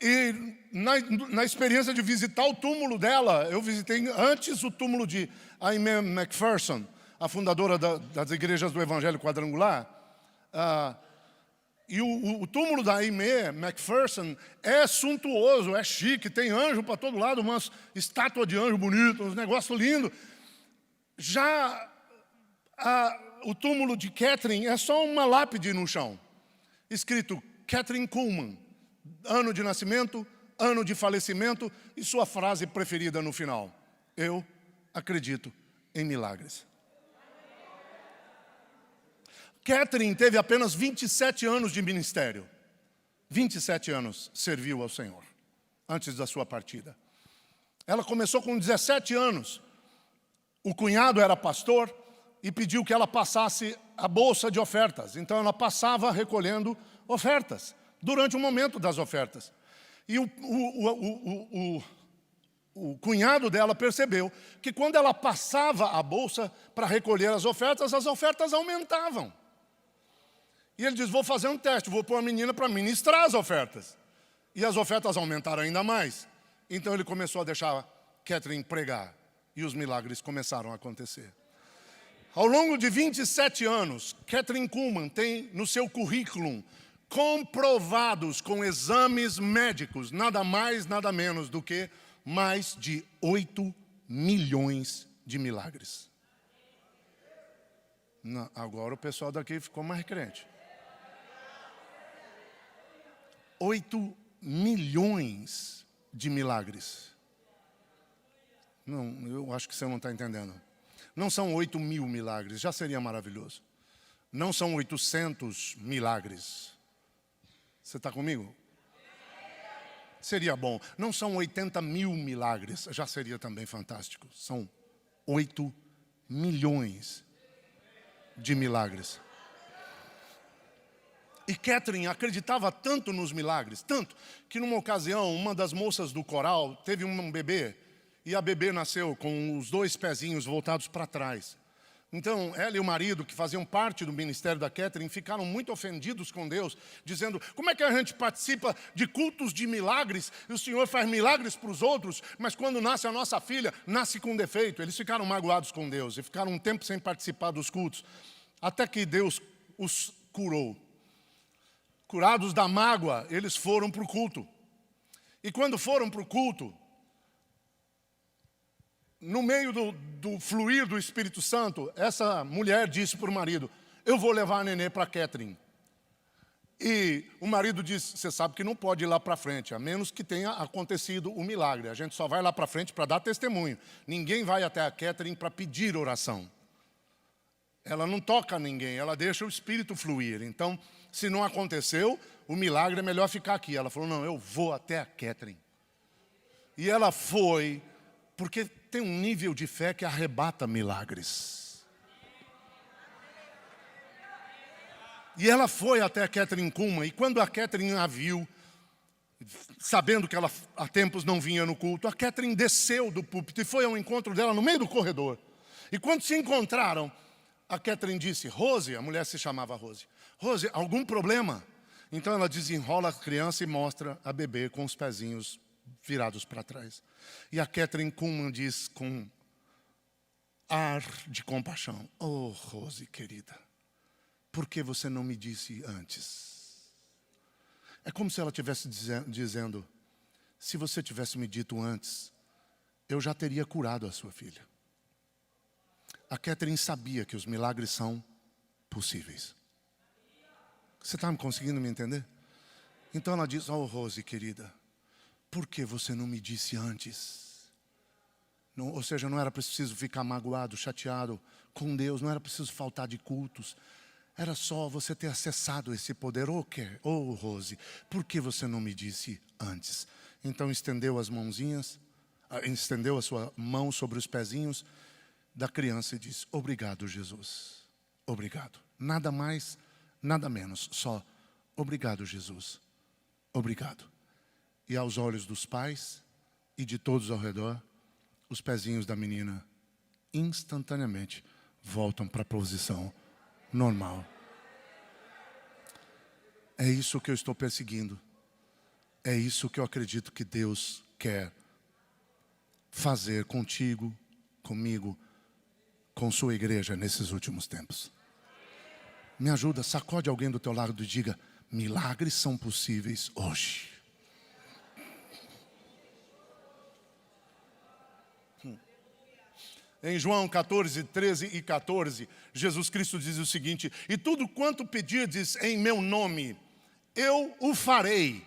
E na experiência de visitar o túmulo dela, eu visitei antes o túmulo de Aimee McPherson, a fundadora das igrejas do Evangelho Quadrangular. E o túmulo da Aimee McPherson é suntuoso, é chique, tem anjo para todo lado, umas estátuas de anjo bonito, uns negócios lindos. Já o túmulo de Kathryn é só uma lápide no chão, escrito Kathryn Kuhlman, ano de nascimento, ano de falecimento e sua frase preferida no final: eu acredito em milagres. Kathryn teve apenas 27 anos de ministério. 27 anos serviu ao Senhor, antes da sua partida. Ela começou com 17 anos. O cunhado era pastor e pediu que ela passasse a bolsa de ofertas. Então ela passava recolhendo ofertas, durante o momento das ofertas. E o cunhado dela percebeu que quando ela passava a bolsa para recolher as ofertas aumentavam. E ele diz, vou fazer um teste, vou pôr a menina para ministrar as ofertas. E as ofertas aumentaram ainda mais. Então ele começou a deixar Kathryn pregar. E os milagres começaram a acontecer. Ao longo de 27 anos, Kathryn Kuhlman tem no seu currículo comprovados com exames médicos, nada mais, nada menos do que mais de 8 milhões de milagres. Não, agora o pessoal daqui ficou mais crente. 8 milhões de milagres. Não, eu acho que você não está entendendo. Não são 8 mil milagres, já seria maravilhoso. Não são 800 milagres. Você está comigo? Seria bom. Não são 80 mil milagres, já seria também fantástico. São 8 milhões de milagres. E Kathryn acreditava tanto nos milagres, tanto, que numa ocasião, uma das moças do coral teve um bebê, e a bebê nasceu com os 2 pezinhos voltados para trás. Então, ela e o marido, que faziam parte do ministério da Kathryn, ficaram muito ofendidos com Deus, dizendo, como é que a gente participa de cultos de milagres, e o Senhor faz milagres para os outros, mas quando nasce a nossa filha, nasce com defeito. Eles ficaram magoados com Deus, e ficaram um tempo sem participar dos cultos, até que Deus os curou. Curados da mágoa, eles foram para o culto. E quando foram para o culto, no meio do fluir do Espírito Santo, essa mulher disse para o marido, eu vou levar a nenê para Kathryn. E o marido disse, você sabe que não pode ir lá para frente, a menos que tenha acontecido o milagre. A gente só vai lá para frente para dar testemunho. Ninguém vai até a Kathryn para pedir oração. Ela não toca ninguém, ela deixa o Espírito fluir. Então, se não aconteceu, o milagre é melhor ficar aqui. Ela falou, não, eu vou até a Kathryn. E ela foi, porque tem um nível de fé que arrebata milagres. E ela foi até a Kathryn Kuhlman, e quando a Kathryn a viu, sabendo que ela há tempos não vinha no culto, a Kathryn desceu do púlpito e foi ao encontro dela no meio do corredor. E quando se encontraram, a Kathryn disse, Rose, a mulher se chamava Rose, Rose, algum problema? Então ela desenrola a criança e mostra a bebê com os pezinhos virados para trás. E a Kathryn Kuhlman diz com ar de compaixão, oh Rose querida, por que você não me disse antes? É como se ela estivesse dizendo, se você tivesse me dito antes, eu já teria curado a sua filha. A Kathryn sabia que os milagres são possíveis. Você está conseguindo me entender? Então ela diz, oh Rose querida, por que você não me disse antes? Não, ou seja, não era preciso ficar magoado, chateado com Deus, não era preciso faltar de cultos. Era só você ter acessado esse poder. Oh Rose, por que você não me disse antes? Então estendeu as mãozinhas, estendeu a sua mão sobre os pezinhos da criança e disse, obrigado Jesus, obrigado. Nada mais, nada menos, só obrigado Jesus, obrigado. E aos olhos dos pais e de todos ao redor, os pezinhos da menina instantaneamente voltam para a posição normal. É isso que eu estou perseguindo. É isso que eu acredito que Deus quer fazer contigo, comigo, com sua igreja nesses últimos tempos. Me ajuda, sacode alguém do teu lado e diga, milagres são possíveis hoje. Em João 14, 13 e 14, Jesus Cristo diz o seguinte, e tudo quanto pedirdes em meu nome, eu o farei,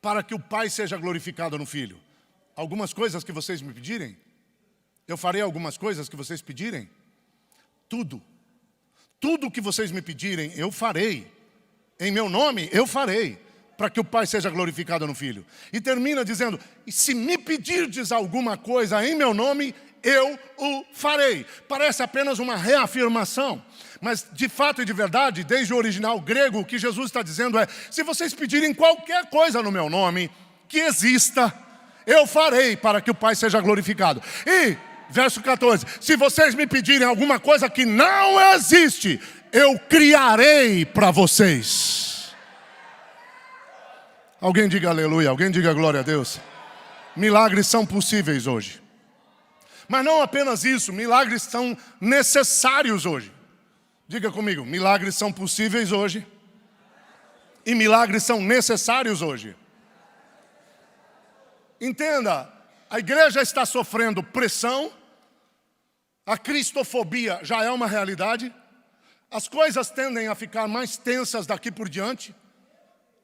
para que o Pai seja glorificado no Filho. Algumas coisas que vocês me pedirem, eu farei algumas coisas que vocês pedirem. Tudo que vocês me pedirem, eu farei. Em meu nome, eu farei, para que o Pai seja glorificado no Filho. E termina dizendo, e se me pedirdes alguma coisa em meu nome, eu o farei. Parece apenas uma reafirmação, mas de fato e de verdade, desde o original grego, o que Jesus está dizendo é, se vocês pedirem qualquer coisa no meu nome, que exista, eu farei para que o Pai seja glorificado. E, verso 14, se vocês me pedirem alguma coisa que não existe, eu criarei para vocês. Alguém diga aleluia, alguém diga glória a Deus. Milagres são possíveis hoje. Mas não apenas isso, milagres são necessários hoje. Diga comigo, milagres são possíveis hoje e milagres são necessários hoje. Entenda, a igreja está sofrendo pressão, a cristofobia já é uma realidade, as coisas tendem a ficar mais tensas daqui por diante,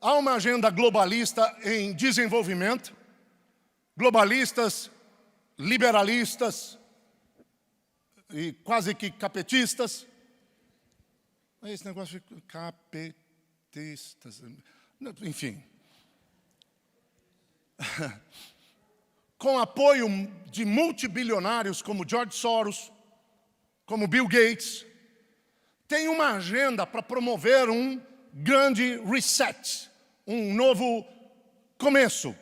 há uma agenda globalista em desenvolvimento, globalistas, liberalistas e quase que capetistas. Esse negócio de capetistas, enfim. Com apoio de multibilionários como George Soros, como Bill Gates, tem uma agenda para promover um grande reset, um novo começo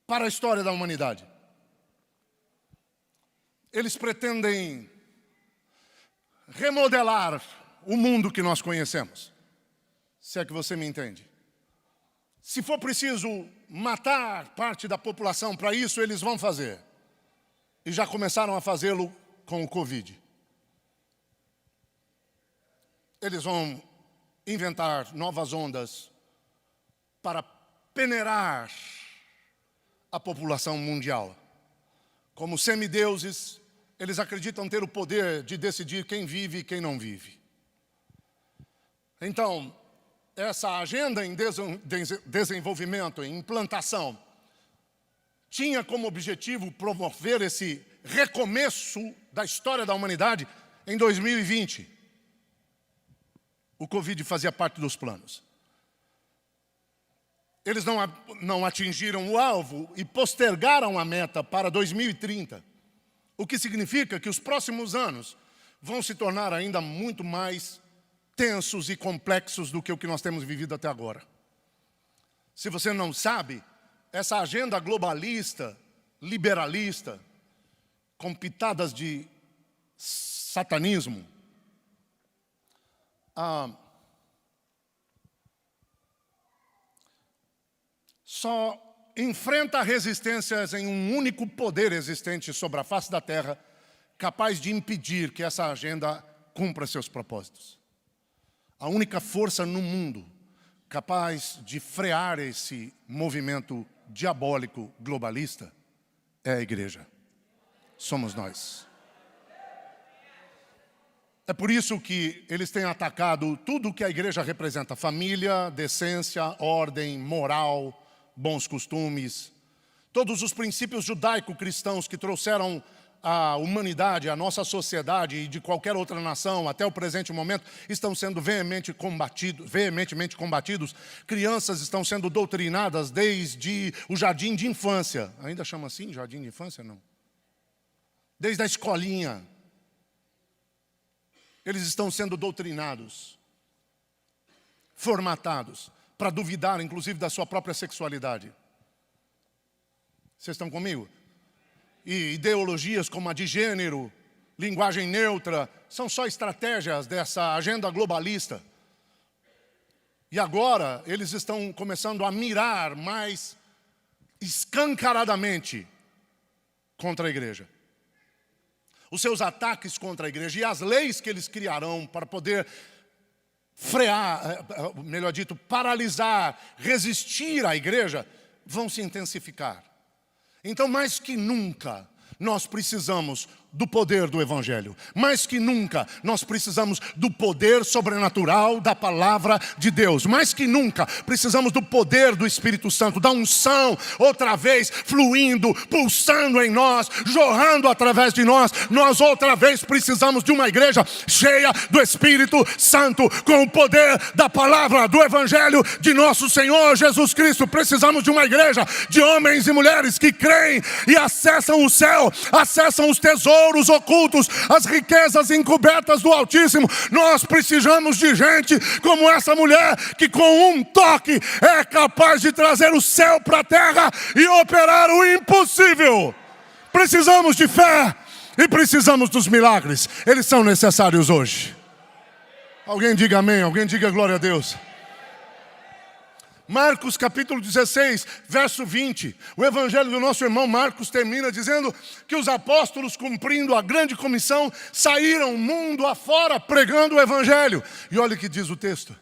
para a história da humanidade. Eles pretendem remodelar o mundo que nós conhecemos, se é que você me entende. Se for preciso matar parte da população para isso, eles vão fazer. E já começaram a fazê-lo com o Covid. Eles vão inventar novas ondas para peneirar a população mundial. Como semideuses, eles acreditam ter o poder de decidir quem vive e quem não vive. Então, essa agenda em desenvolvimento, em implantação, tinha como objetivo promover esse recomeço da história da humanidade em 2020. O Covid fazia parte dos planos. Eles não atingiram o alvo e postergaram a meta para 2030. O que significa que os próximos anos vão se tornar ainda muito mais tensos e complexos do que o que nós temos vivido até agora. Se você não sabe, essa agenda globalista, liberalista, com pitadas de satanismo, só enfrenta resistências em um único poder existente sobre a face da terra, capaz de impedir que essa agenda cumpra seus propósitos. A única força no mundo capaz de frear esse movimento diabólico globalista é a igreja. Somos nós. É por isso que eles têm atacado tudo o que a igreja representa: família, decência, ordem, moral, bons costumes. Todos os princípios judaico-cristãos que trouxeram a humanidade, a nossa sociedade e de qualquer outra nação até o presente momento estão sendo veementemente combatidos. Crianças estão sendo doutrinadas desde o jardim de infância. Ainda chama assim jardim de infância? Não. Desde a escolinha. Eles estão sendo doutrinados, formatados, para duvidar, inclusive, da sua própria sexualidade. Vocês estão comigo? E ideologias como a de gênero, linguagem neutra, são só estratégias dessa agenda globalista. E agora eles estão começando a mirar mais escancaradamente contra a igreja. Os seus ataques contra a igreja e as leis que eles criarão para poder frear, melhor dito, paralisar, resistir à igreja, vão se intensificar. Então, mais que nunca, nós precisamos do poder do Evangelho. Mais que nunca, nós precisamos do poder sobrenatural da palavra de Deus. Mais que nunca, precisamos do poder do Espírito Santo, da unção, outra vez, fluindo, pulsando em nós, jorrando através de nós. Nós outra vez precisamos de uma igreja cheia do Espírito Santo, com o poder da palavra do Evangelho de nosso Senhor Jesus Cristo. Precisamos de uma igreja de homens e mulheres que creem e acessam o céu, acessam os tesouros ocultos, as riquezas encobertas do Altíssimo. Nós precisamos de gente como essa mulher, que com um toque é capaz de trazer o céu para a terra e operar o impossível. Precisamos de fé e precisamos dos milagres. Eles são necessários hoje. Alguém diga amém, alguém diga glória a Deus. Marcos capítulo 16, verso 20. O evangelho do nosso irmão Marcos termina dizendo que os apóstolos, cumprindo a grande comissão, saíram mundo afora pregando o evangelho. E olha o que diz o texto.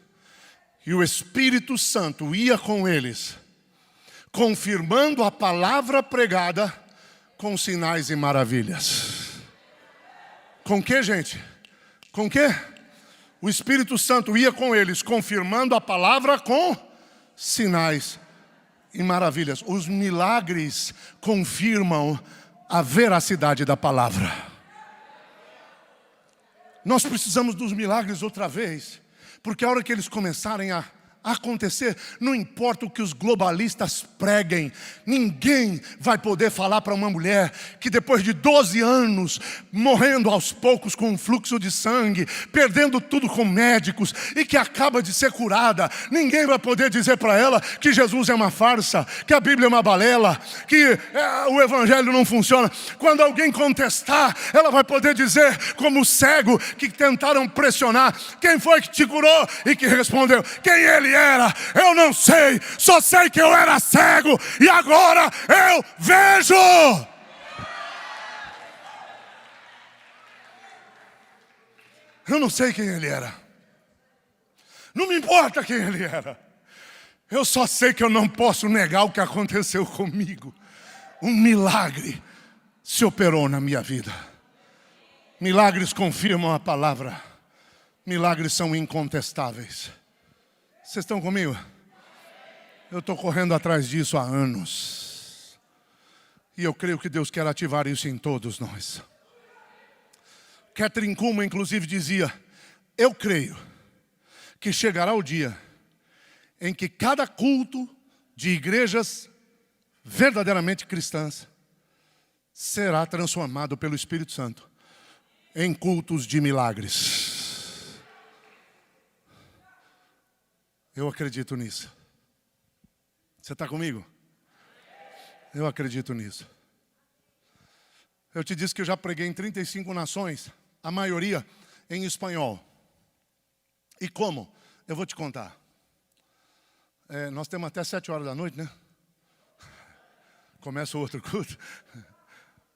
E o Espírito Santo ia com eles, confirmando a palavra pregada com sinais e maravilhas. Com que, gente? Com que? O Espírito Santo ia com eles, confirmando a palavra com sinais e maravilhas. Os milagres confirmam a veracidade da palavra. Nós precisamos dos milagres outra vez, porque a hora que eles começarem a acontecer, não importa o que os globalistas preguem, ninguém vai poder falar para uma mulher que depois de 12 anos, morrendo aos poucos com um fluxo de sangue, perdendo tudo com médicos e que acaba de ser curada, ninguém vai poder dizer para ela que Jesus é uma farsa, que a Bíblia é uma balela, que o evangelho não funciona. Quando alguém contestar, ela vai poder dizer como o cego que tentaram pressionar: quem foi que te curou? E que respondeu: quem ele era? Eu não sei, só sei que eu era cego e agora eu vejo. Eu não sei quem ele era. Não me importa quem ele era. Eu só sei que eu não posso negar o que aconteceu comigo. Um milagre se operou na minha vida. Milagres confirmam a palavra. Milagres são incontestáveis. Vocês estão comigo? Eu estou correndo atrás disso há anos. E eu creio que Deus quer ativar isso em todos nós. Catherine Kuhlman, inclusive, dizia: eu creio que chegará o dia em que cada culto de igrejas verdadeiramente cristãs será transformado pelo Espírito Santo em cultos de milagres. Eu acredito nisso. Você está comigo? Eu acredito nisso. Eu te disse que eu já preguei em 35 nações, a maioria em espanhol. E como? Eu vou te contar. Nós temos até 7 horas da noite, né? Começa o outro culto.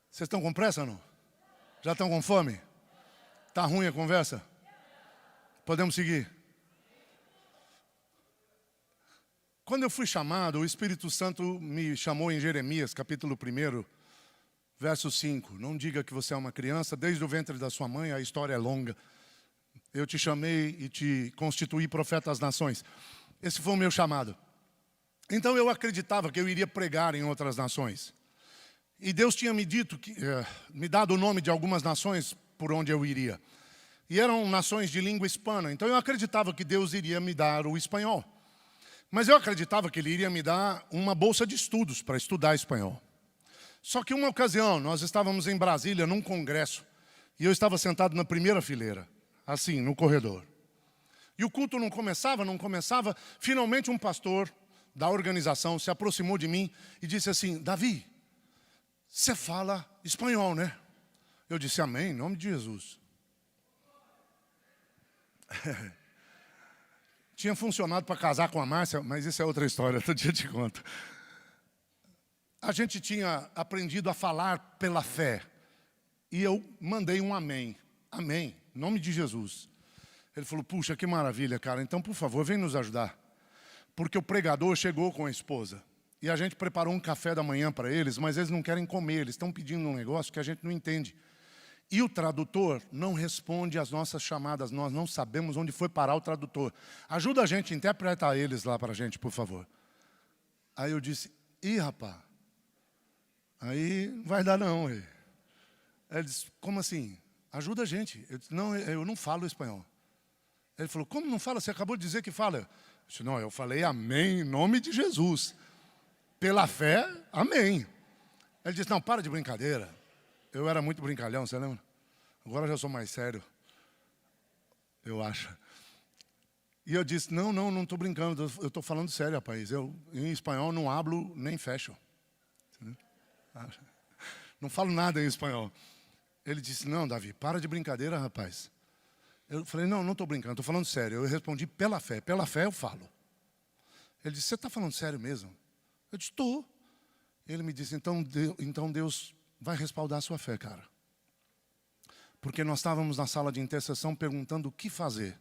Vocês estão com pressa ou não? Já estão com fome? Está ruim a conversa? Podemos seguir? Quando eu fui chamado, o Espírito Santo me chamou em Jeremias, capítulo 1, verso 5. Não diga que você é uma criança, desde o ventre da sua mãe, a história é longa. Eu te chamei e te constituí profeta às nações. Esse foi o meu chamado. Então eu acreditava que eu iria pregar em outras nações. E Deus tinha me dito, me dado o nome de algumas nações por onde eu iria. E eram nações de língua hispana. Então eu acreditava que Deus iria me dar o espanhol. Mas eu acreditava que Ele iria me dar uma bolsa de estudos para estudar espanhol. Só que uma ocasião, nós estávamos em Brasília, num congresso, e eu estava sentado na primeira fileira, assim, no corredor. E o culto não começava. Finalmente um pastor da organização se aproximou de mim e disse assim: Davi, você fala espanhol, né? Eu disse: amém, em nome de Jesus. Tinha funcionado para casar com a Márcia, mas isso é outra história, outro dia eu te conto. A gente tinha aprendido a falar pela fé. E eu mandei um amém. Amém, em nome de Jesus. Ele falou: puxa, que maravilha, cara. Então, por favor, vem nos ajudar. Porque o pregador chegou com a esposa. E a gente preparou um café da manhã para eles, mas eles não querem comer. Eles estão pedindo um negócio que a gente não entende. E o tradutor não responde às nossas chamadas. Nós não sabemos onde foi parar o tradutor. Ajuda a gente a interpretar eles lá para a gente, por favor. Aí eu disse: ih, rapaz, aí não vai dar não. Ele disse: como assim? Ajuda a gente. Eu disse: não, eu não falo espanhol. Ele falou: como não fala? Você acabou de dizer que fala. Eu disse: não, eu falei amém em nome de Jesus. Pela fé, amém. Ele disse: não, para de brincadeira. Eu era muito brincalhão, você lembra? Agora eu já sou mais sério. Eu acho. E eu disse: não estou brincando, eu estou falando sério, rapaz. Eu, em espanhol, não hablo nem fecho. Não falo nada em espanhol. Ele disse: não, Davi, para de brincadeira, rapaz. Eu falei: não estou brincando, estou falando sério. Eu respondi: pela fé eu falo. Ele disse, você está falando sério mesmo? Eu disse, estou. Ele me disse, então Deus vai respaldar a sua fé, cara. Porque nós estávamos na sala de intercessão perguntando o que fazer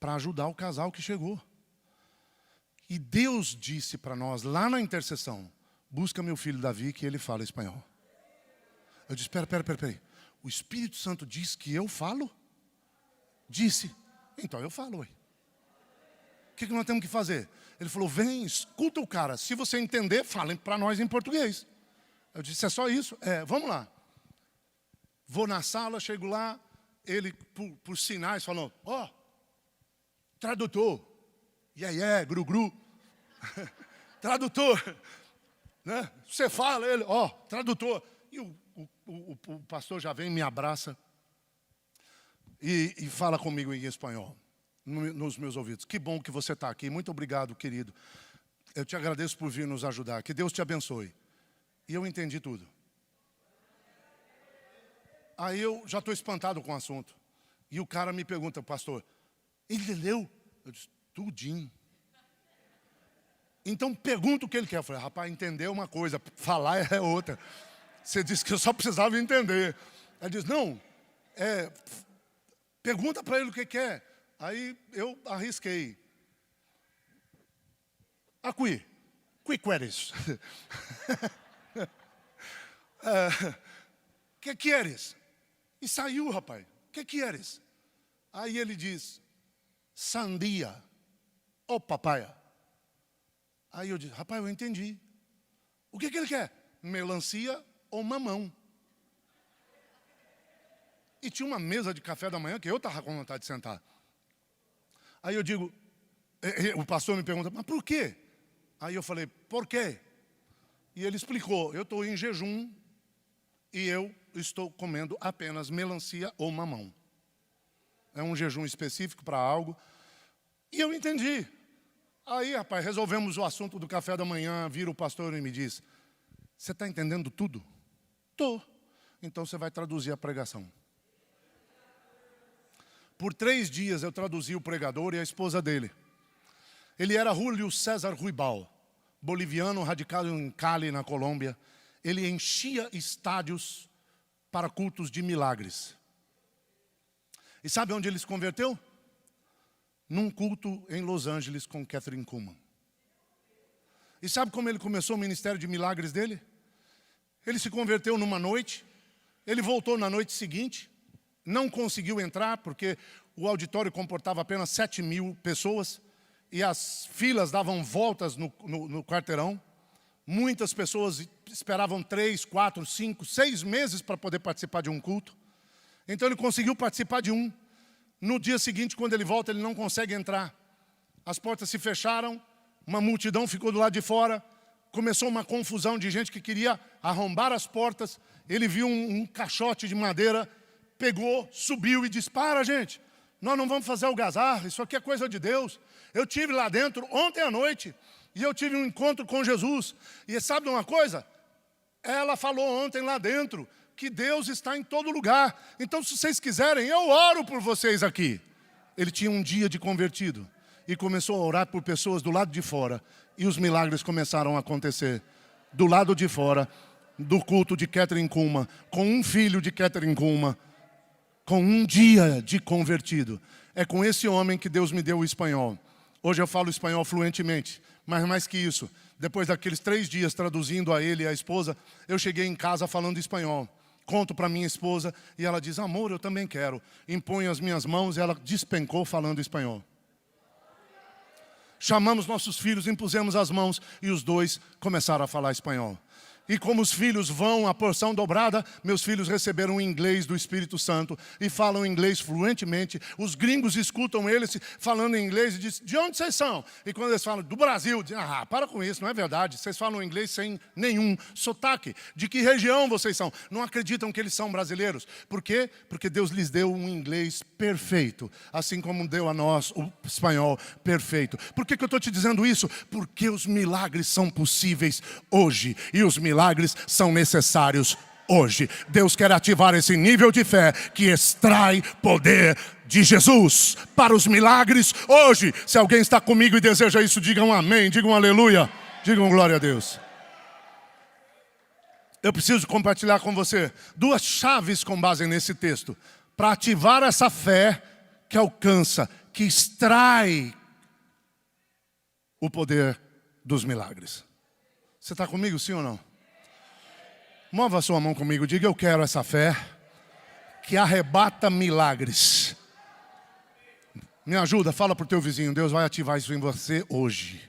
para ajudar o casal que chegou. E Deus disse para nós, lá na intercessão, busca meu filho Davi, que ele fala espanhol. Eu disse, espera aí. O Espírito Santo diz que eu falo? Disse. Então eu falo, ué. O que nós temos que fazer? Ele falou, vem, escuta o cara. Se você entender, fala para nós em português. Eu disse, é só isso? Vamos lá. Vou na sala, chego lá, ele, por sinais, falou, tradutor. Gru. Tradutor. Né? Você fala, ele, tradutor. E o pastor já vem, me abraça e fala comigo em espanhol, nos meus ouvidos. Que bom que você está aqui, muito obrigado, querido. Eu te agradeço por vir nos ajudar, que Deus te abençoe. E eu entendi tudo. Aí eu já estou espantado com o assunto. E o cara me pergunta, pastor, entendeu? Eu disse, tudinho. Então pergunta o que ele quer. Eu falei, rapaz, entender é uma coisa, falar é outra. Você disse que eu só precisava entender. Ele diz, não, pergunta para ele o que quer. Aí eu arrisquei. Aqui, que queres? Que queres? E saiu, rapaz. Que queres? Aí ele diz, sandia ou papaya. Aí eu disse, rapaz, eu entendi. O que ele quer? Melancia ou mamão. E tinha uma mesa de café da manhã que eu estava com vontade de sentar. Aí eu digo, o pastor me pergunta, mas por quê? Aí eu falei, por quê? E ele explicou, eu estou em jejum e eu estou comendo apenas melancia ou mamão. É um jejum específico para algo. E eu entendi. Aí, rapaz, resolvemos o assunto do café da manhã, vira o pastor e me diz, você está entendendo tudo? Estou. Então você vai traduzir a pregação. Por 3 dias eu traduzi o pregador e a esposa dele. Ele era Julio César Ruibal, boliviano radicado em Cali, na Colômbia. Ele enchia estádios para cultos de milagres. E sabe onde ele se converteu? Num culto em Los Angeles com Kathryn Kuhlman. E sabe como ele começou o ministério de milagres dele? Ele se converteu numa noite, ele voltou na noite seguinte, não conseguiu entrar porque o auditório comportava apenas 7.000 pessoas e as filas davam voltas no quarteirão. Muitas pessoas esperavam 3, 4, 5, 6 meses para poder participar de um culto. Então ele conseguiu participar de um. No dia seguinte, quando ele volta, ele não consegue entrar. As portas se fecharam, uma multidão ficou do lado de fora. Começou uma confusão de gente que queria arrombar as portas. Ele viu um caixote de madeira, pegou, subiu e disse, para gente, nós não vamos fazer algazarra, isso aqui é coisa de Deus. Eu estive lá dentro ontem à noite e eu tive um encontro com Jesus. E sabe de uma coisa? Ela falou ontem lá dentro que Deus está em todo lugar. Então, se vocês quiserem, eu oro por vocês aqui. Ele tinha um dia de convertido e começou a orar por pessoas do lado de fora. E os milagres começaram a acontecer. Do lado de fora, do culto de Kathryn Kuhlman, com um filho de Kathryn Kuhlman, com um dia de convertido. É com esse homem que Deus me deu o espanhol. Hoje eu falo espanhol fluentemente, mas mais que isso, depois daqueles 3 dias traduzindo a ele e a esposa, eu cheguei em casa falando espanhol. Conto para minha esposa e ela diz, amor, eu também quero. Imponho as minhas mãos e ela despencou falando espanhol. Chamamos nossos filhos, impusemos as mãos e os 2 começaram a falar espanhol. E como os filhos vão à porção dobrada, meus filhos receberam o inglês do Espírito Santo e falam inglês fluentemente. Os gringos escutam eles falando em inglês e dizem, de onde vocês são? E quando eles falam, do Brasil, dizem, para com isso, não é verdade. Vocês falam inglês sem nenhum sotaque. De que região vocês são? Não acreditam que eles são brasileiros. Por quê? Porque Deus lhes deu um inglês perfeito, assim como deu a nós o espanhol perfeito. Por que eu estou te dizendo isso? Porque os milagres são possíveis hoje e os milagres são necessários hoje. Deus quer ativar esse nível de fé que extrai poder de Jesus para os milagres hoje. Se alguém está comigo e deseja isso, digam amém, digam aleluia, digam glória a Deus. Eu preciso compartilhar com você 2 chaves com base nesse texto, para ativar essa fé que alcança, que extrai o poder dos milagres. Você está comigo, sim ou não? Mova a sua mão comigo, diga: eu quero essa fé que arrebata milagres. Me ajuda, fala para o teu vizinho: Deus vai ativar isso em você hoje.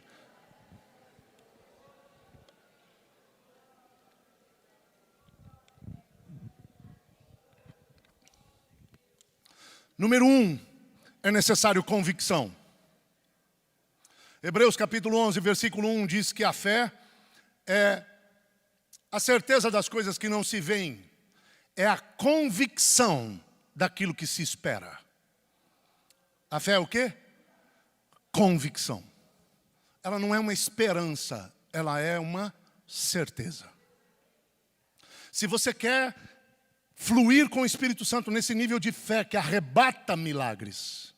Número 1, é necessário convicção. Hebreus capítulo 11, versículo 1 diz que a fé é a certeza das coisas que não se veem, é a convicção daquilo que se espera. A fé é o quê? Convicção. Ela não é uma esperança, ela é uma certeza. Se você quer fluir com o Espírito Santo nesse nível de fé que arrebata milagres.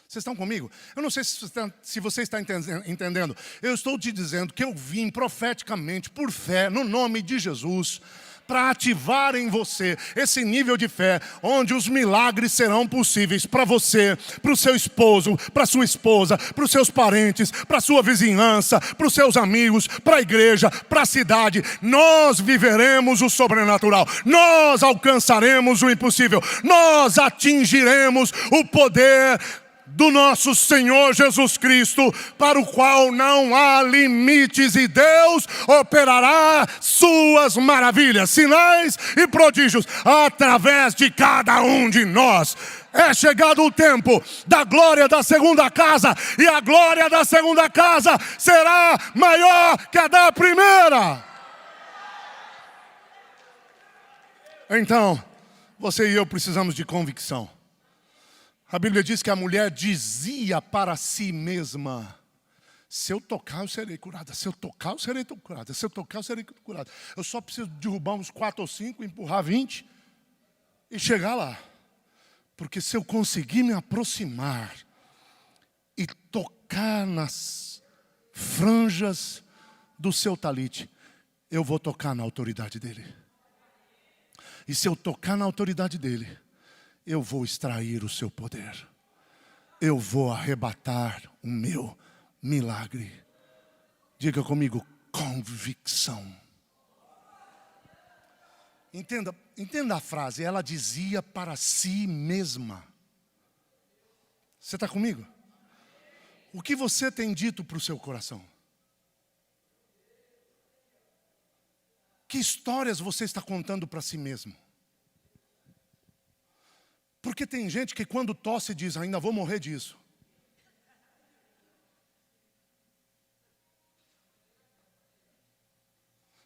Vocês estão comigo? Eu não sei se você está entendendo. Eu estou te dizendo que eu vim profeticamente, por fé, no nome de Jesus, para ativar em você esse nível de fé, onde os milagres serão possíveis para você, para o seu esposo, para a sua esposa, para os seus parentes, para a sua vizinhança, para os seus amigos, para a igreja, para a cidade. Nós viveremos o sobrenatural, nós alcançaremos o impossível, nós atingiremos o poder do nosso Senhor Jesus Cristo, para o qual não há limites, e Deus operará suas maravilhas, sinais e prodígios através de cada um de nós. É chegado o tempo da glória da segunda casa, e a glória da segunda casa será maior que a da primeira. Então, você e eu precisamos de convicção. A Bíblia diz que a mulher dizia para si mesma: se eu tocar, eu serei curada. Se eu tocar, eu serei curada. Se eu tocar, eu serei curada. Eu só preciso derrubar uns 4 ou 5, empurrar 20 e chegar lá. Porque se eu conseguir me aproximar e tocar nas franjas do seu talite, eu vou tocar na autoridade dele. E se eu tocar na autoridade dele, eu vou extrair o seu poder. Eu vou arrebatar o meu milagre. Diga comigo: convicção. Entenda a frase. Ela dizia para si mesma. Você está comigo? O que você tem dito para o seu coração? Que histórias você está contando para si mesmo? Porque tem gente que quando tosse diz: ainda vou morrer disso.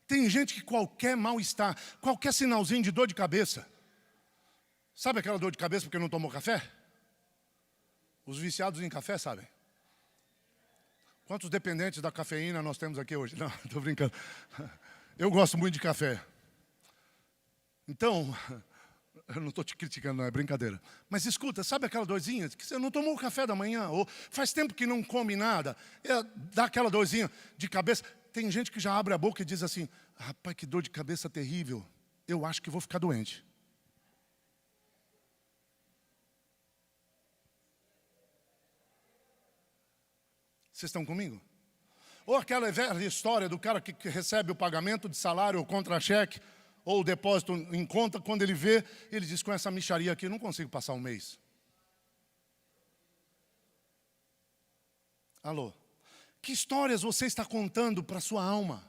Tem gente que qualquer mal-estar, qualquer sinalzinho de dor de cabeça. Sabe aquela dor de cabeça porque não tomou café? Os viciados em café sabem. Quantos dependentes da cafeína nós temos aqui hoje? Não, estou brincando. Eu gosto muito de café. Então, eu não estou te criticando, não é brincadeira. Mas escuta, sabe aquela dorzinha que você não tomou o café da manhã, ou faz tempo que não come nada, dá aquela dorzinha de cabeça. Tem gente que já abre a boca e diz assim: rapaz, que dor de cabeça terrível, eu acho que vou ficar doente. Vocês estão comigo? Ou aquela velha história do cara que recebe o pagamento de salário ou contra-cheque, ou o depósito em conta, quando ele vê, ele diz: com essa mixaria aqui eu não consigo passar um mês. Alô? Que histórias você está contando para a sua alma?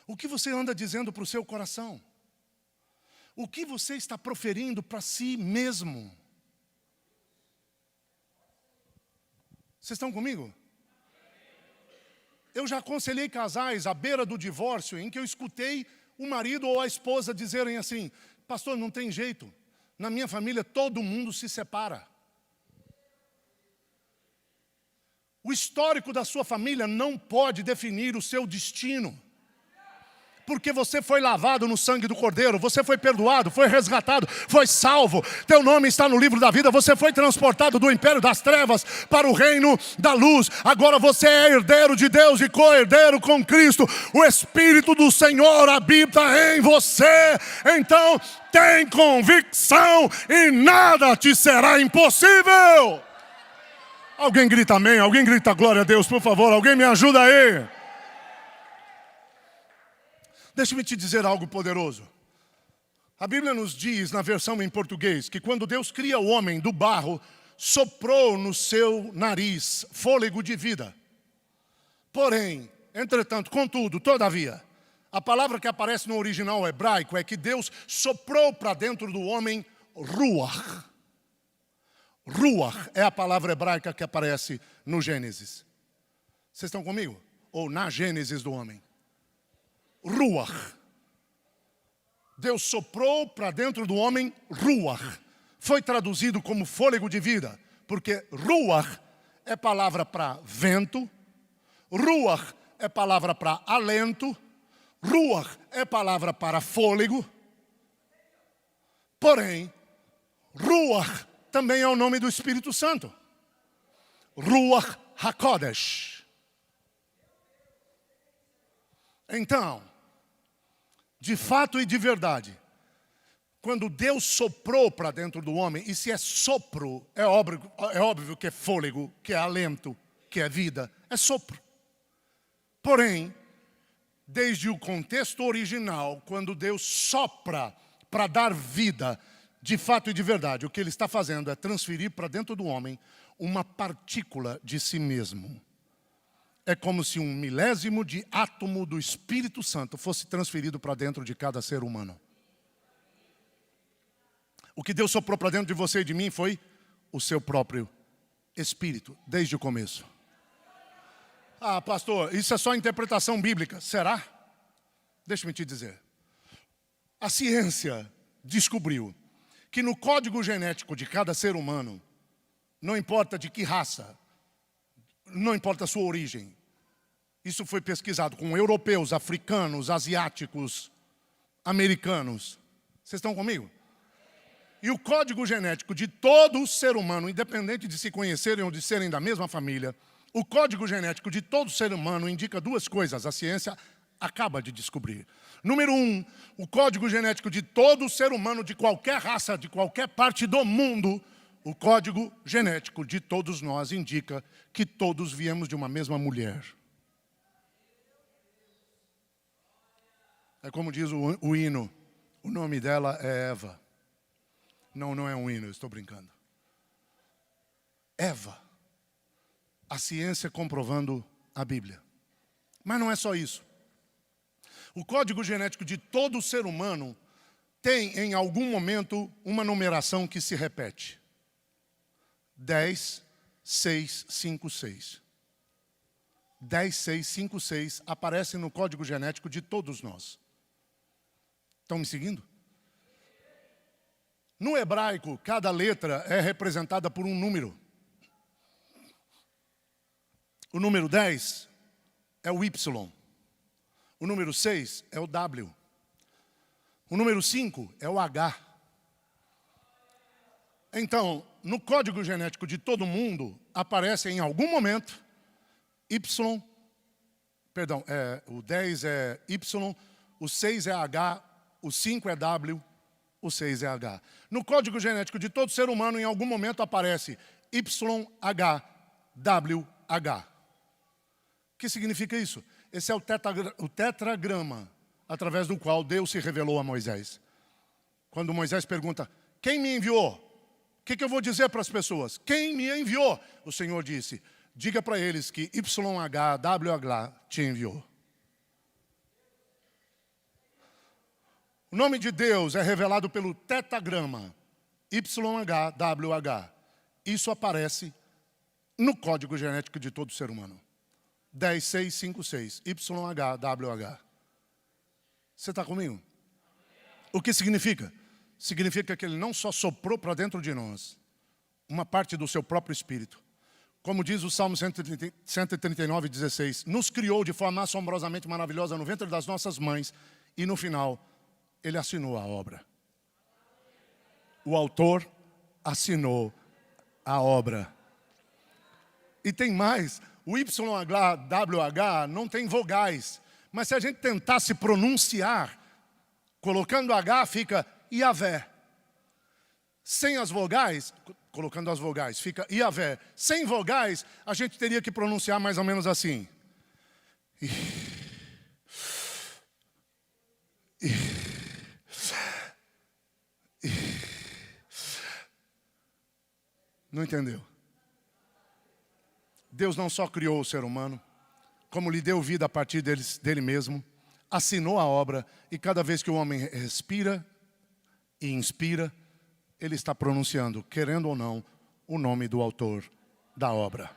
O que você anda dizendo para o seu coração? O que você está proferindo para si mesmo? Vocês estão comigo? Eu já aconselhei casais à beira do divórcio, em que eu escutei o marido ou a esposa dizerem assim: pastor, não tem jeito, na minha família todo mundo se separa. O histórico da sua família não pode definir o seu destino. Porque você foi lavado no sangue do Cordeiro, você foi perdoado, foi resgatado, foi salvo. Teu nome está no livro da vida, você foi transportado do império das trevas para o reino da luz. Agora você é herdeiro de Deus e co-herdeiro com Cristo. O Espírito do Senhor habita em você. Então tem convicção e nada te será impossível. Alguém grita amém, alguém grita glória a Deus, por favor, alguém me ajuda aí. Deixa-me te dizer algo poderoso. A Bíblia nos diz, na versão em português, que quando Deus cria o homem do barro, soprou no seu nariz fôlego de vida. Porém, entretanto, contudo, todavia, a palavra que aparece no original hebraico é que Deus soprou para dentro do homem ruach. Ruach é a palavra hebraica que aparece no Gênesis. Vocês estão comigo? Ou na Gênesis do homem. Ruach. Deus soprou para dentro do homem ruach. Foi traduzido como fôlego de vida, porque ruach é palavra para vento, ruach é palavra para alento, ruach é palavra para fôlego. Porém, ruach também é o nome do Espírito Santo. Ruach HaKodesh. Então, de fato e de verdade, quando Deus soprou para dentro do homem, e se é sopro, é óbvio que é fôlego, que é alento, que é vida, é sopro. Porém, desde o contexto original, quando Deus sopra para dar vida, de fato e de verdade, o que Ele está fazendo é transferir para dentro do homem uma partícula de si mesmo. É como se 1/1000 de átomo do Espírito Santo fosse transferido para dentro de cada ser humano. O que Deus soprou para dentro de você e de mim foi o seu próprio Espírito, desde o começo. Ah, pastor, isso é só interpretação bíblica. Será? Deixa-me te dizer. A ciência descobriu que no código genético de cada ser humano, não importa de que raça, não importa a sua origem. Isso foi pesquisado com europeus, africanos, asiáticos, americanos. Vocês estão comigo? E o código genético de todo ser humano, independente de se conhecerem ou de serem da mesma família, o código genético de todo ser humano indica duas coisas. A ciência acaba de descobrir. Número 1, o código genético de todo ser humano, de qualquer raça, de qualquer parte do mundo, o código genético de todos nós indica que todos viemos de uma mesma mulher. É como diz o hino, o nome dela é Eva. Não é um hino, eu estou brincando. Eva. A ciência comprovando a Bíblia. Mas não é só isso. O código genético de todo ser humano tem em algum momento uma numeração que se repete. 10, 6, 5, 6. 10, 6, 5, 6 aparece no código genético de todos nós. Estão me seguindo? No hebraico, cada letra é representada por um número. O número 10 é o Y. O número 6 é o W. O número 5 é o H. Então, no código genético de todo mundo, aparece em algum momento o 10 é Y, o 6 é H, o 5 é W, o 6 é H. No código genético de todo ser humano, em algum momento aparece YH, WH. O que significa isso? Esse é o tetragrama através do qual Deus se revelou a Moisés. Quando Moisés pergunta, quem me enviou? O que eu vou dizer para as pessoas? Quem me enviou? O Senhor disse, diga para eles que YHWH te enviou. O nome de Deus é revelado pelo tetragrama YHWH. Isso aparece no código genético de todo ser humano. 10, 6, 5, 6. YHWH. Você está comigo? O que significa? Significa que Ele não só soprou para dentro de nós uma parte do seu próprio Espírito. Como diz o Salmo 139, 16. Nos criou de forma assombrosamente maravilhosa no ventre das nossas mães E no final, ele assinou a obra. O autor assinou a obra. E tem mais, o YHWH não tem vogais. Mas se a gente tentasse pronunciar, colocando H fica Iavé. Sem as vogais, colocando as vogais, fica Iavé. Sem vogais, a gente teria que pronunciar mais ou menos assim. Não entendeu? Deus não só criou o ser humano, como lhe deu vida a partir dele mesmo, assinou a obra, e cada vez que o homem respira e inspira, ele está pronunciando, querendo ou não, o nome do autor da obra.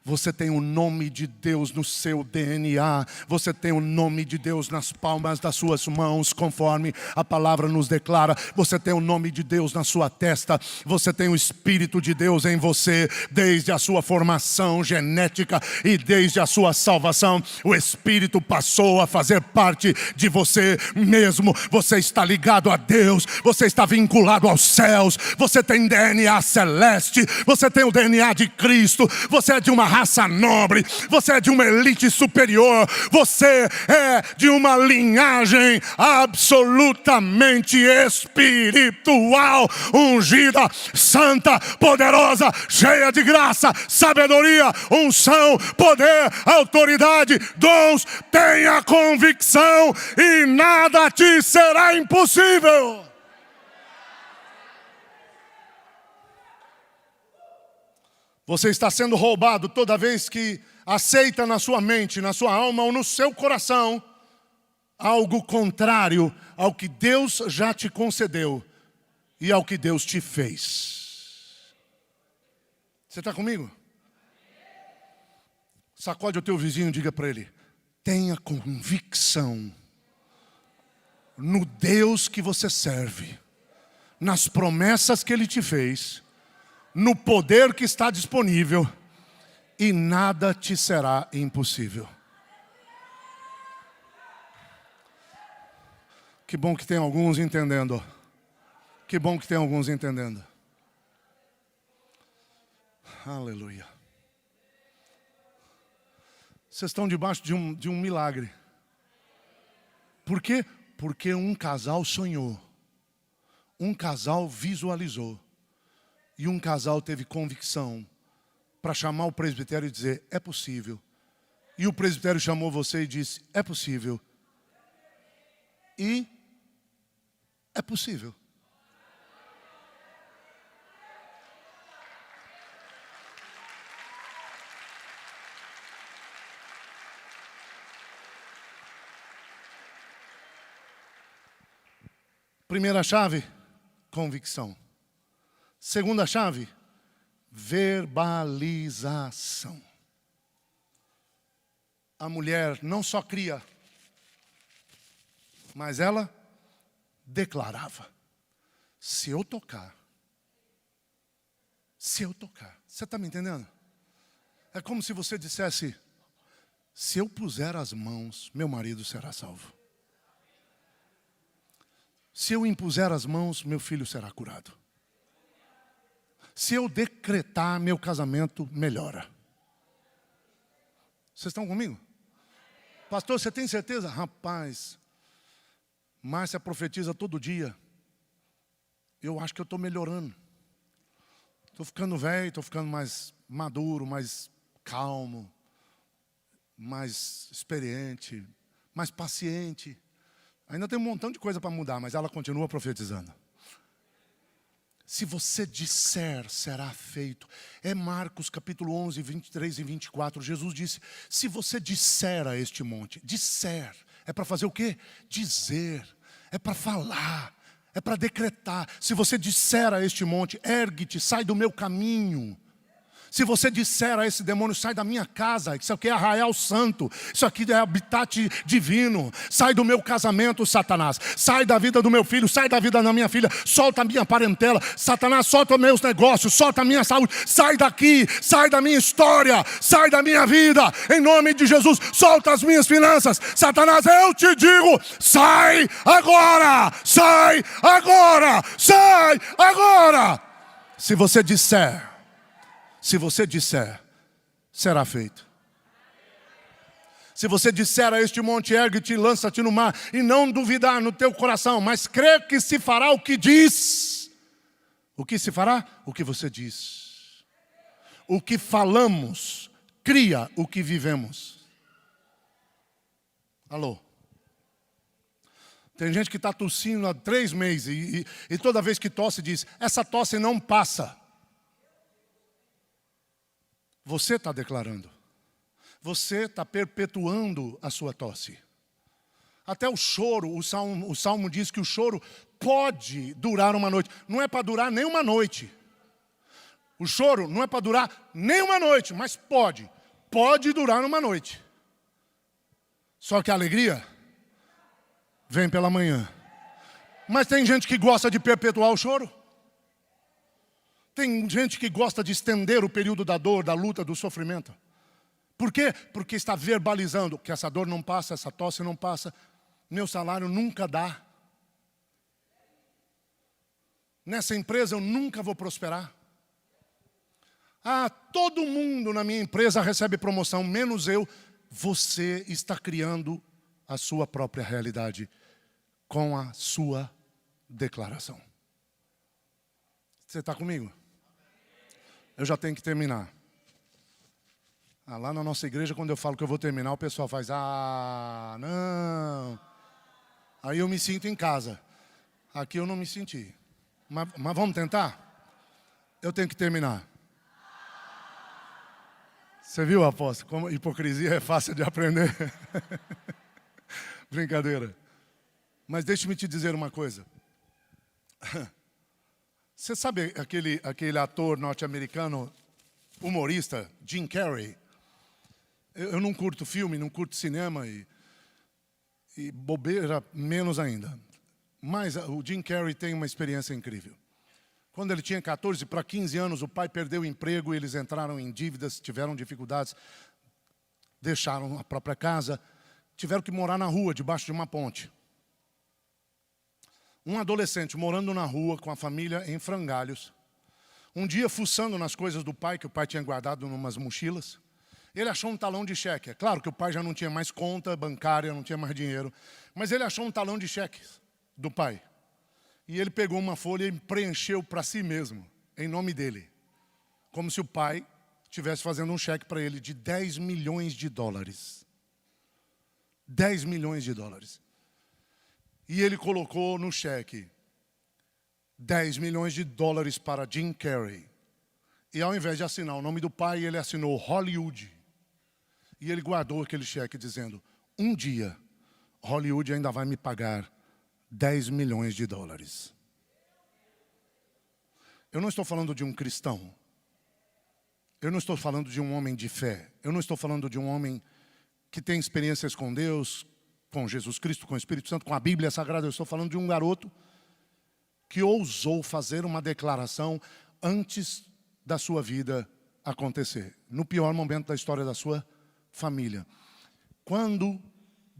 Você tem o nome de Deus no seu DNA. Você tem o nome de Deus nas palmas das suas mãos, conforme a palavra nos declara. Você tem o nome de Deus na sua testa. Você tem o Espírito de Deus em você, desde a sua formação genética e desde a sua salvação. O Espírito passou a fazer parte de você mesmo. Você está ligado a Deus. Você está vinculado aos céus. Você tem DNA celeste. Você tem o DNA de Cristo. Você é de uma raça nobre, você é de uma elite superior, você é de uma linhagem absolutamente espiritual, ungida, santa, poderosa, cheia de graça, sabedoria, unção, poder, autoridade, dons. Tenha convicção e nada te será impossível. Você está sendo roubado toda vez que aceita na sua mente, na sua alma ou no seu coração algo contrário ao que Deus já te concedeu e ao que Deus te fez. Você está comigo? Sacode o teu vizinho e diga para ele: tenha convicção no Deus que você serve, nas promessas que Ele te fez, no poder que está disponível, e nada te será impossível. Que bom que tem alguns entendendo. Que bom que tem alguns entendendo. Aleluia. Vocês estão debaixo de um milagre. Por quê? Porque um casal sonhou. Um casal visualizou. E um casal teve convicção para chamar o presbitério e dizer: é possível. E o presbitério chamou você e disse: é possível. E é possível. Primeira chave, convicção. Segunda chave, verbalização. A mulher não só cria, mas ela declarava: se eu tocar. Você está me entendendo? É como se você dissesse: se eu puser as mãos, meu marido será salvo. Se eu impuser as mãos, meu filho será curado. Se eu decretar, meu casamento melhora. Vocês estão comigo? Pastor, você tem certeza? Rapaz, Márcia profetiza todo dia. Eu acho que eu estou melhorando. Estou ficando velho, estou ficando mais maduro, mais calmo, mais experiente, mais paciente. Ainda tem um montão de coisa para mudar, mas ela continua profetizando. Se você disser, será feito. É Marcos capítulo 11, 23 e 24. Jesus disse: se você disser a este monte. Disser, é para fazer o quê? Dizer, é para falar, é para decretar. Se você disser a este monte: ergue-te, sai do meu caminho. Se você disser a esse demônio, sai da minha casa, isso aqui é arraial santo, isso aqui é habitat divino, sai do meu casamento, Satanás, sai da vida do meu filho, sai da vida da minha filha, solta a minha parentela, Satanás, solta meus negócios, solta a minha saúde, sai daqui, sai da minha história, sai da minha vida, em nome de Jesus, solta as minhas finanças, Satanás, eu te digo, sai agora, sai agora, sai agora. Se você disser, será feito. Se você disser a este monte, ergue-te e lança-te no mar, e não duvidar no teu coração, mas crer que se fará o que diz. O que se fará? O que você diz. O que falamos cria o que vivemos. Alô? Tem gente que está tossindo há 3 meses e toda vez que tosse diz, essa tosse não passa. Você está declarando. Você está perpetuando a sua tosse. Até o choro, o Salmo diz que o choro pode durar uma noite. Não é para durar nem uma noite. O choro não é para durar nem uma noite, mas pode. Pode durar uma noite. Só que a alegria vem pela manhã. Mas tem gente que gosta de perpetuar o choro. Tem gente que gosta de estender o período da dor, da luta, do sofrimento. Por quê? Porque está verbalizando que essa dor não passa, essa tosse não passa, meu salário nunca dá. Nessa empresa eu nunca vou prosperar. Ah, todo mundo na minha empresa recebe promoção, menos eu. Você está criando a sua própria realidade com a sua declaração. Você está comigo? Eu já tenho que terminar. Lá na nossa igreja, quando eu falo que eu vou terminar, o pessoal faz, não. Aí eu me sinto em casa. Aqui eu não me senti. Mas vamos tentar? Eu tenho que terminar. Você viu, apóstolo, como hipocrisia é fácil de aprender? Brincadeira. Mas deixe-me te dizer uma coisa. Você sabe aquele ator norte-americano, humorista, Jim Carrey? Eu não curto filme, não curto cinema e bobeira menos ainda. Mas o Jim Carrey tem uma experiência incrível. Quando ele tinha 14 para 15 anos, o pai perdeu o emprego, eles entraram em dívidas, tiveram dificuldades, deixaram a própria casa, tiveram que morar na rua, debaixo de uma ponte. Um adolescente morando na rua com a família em frangalhos, um dia fuçando nas coisas do pai, que o pai tinha guardado em umas mochilas, ele achou um talão de cheque. É claro que o pai já não tinha mais conta bancária, não tinha mais dinheiro, mas ele achou um talão de cheques do pai. E ele pegou uma folha e preencheu para si mesmo, em nome dele. Como se o pai estivesse fazendo um cheque para ele de $10 milhões. 10 milhões de dólares. E ele colocou no cheque $10 milhões para Jim Carrey. E ao invés de assinar o nome do pai, ele assinou Hollywood. E ele guardou aquele cheque dizendo, um dia, Hollywood ainda vai me pagar $10 milhões. Eu não estou falando de um cristão. Eu não estou falando de um homem de fé. Eu não estou falando de um homem que tem experiências com Deus, com Jesus Cristo, com o Espírito Santo, com a Bíblia Sagrada. Eu estou falando de um garoto que ousou fazer uma declaração antes da sua vida acontecer. No pior momento da história da sua família. Quando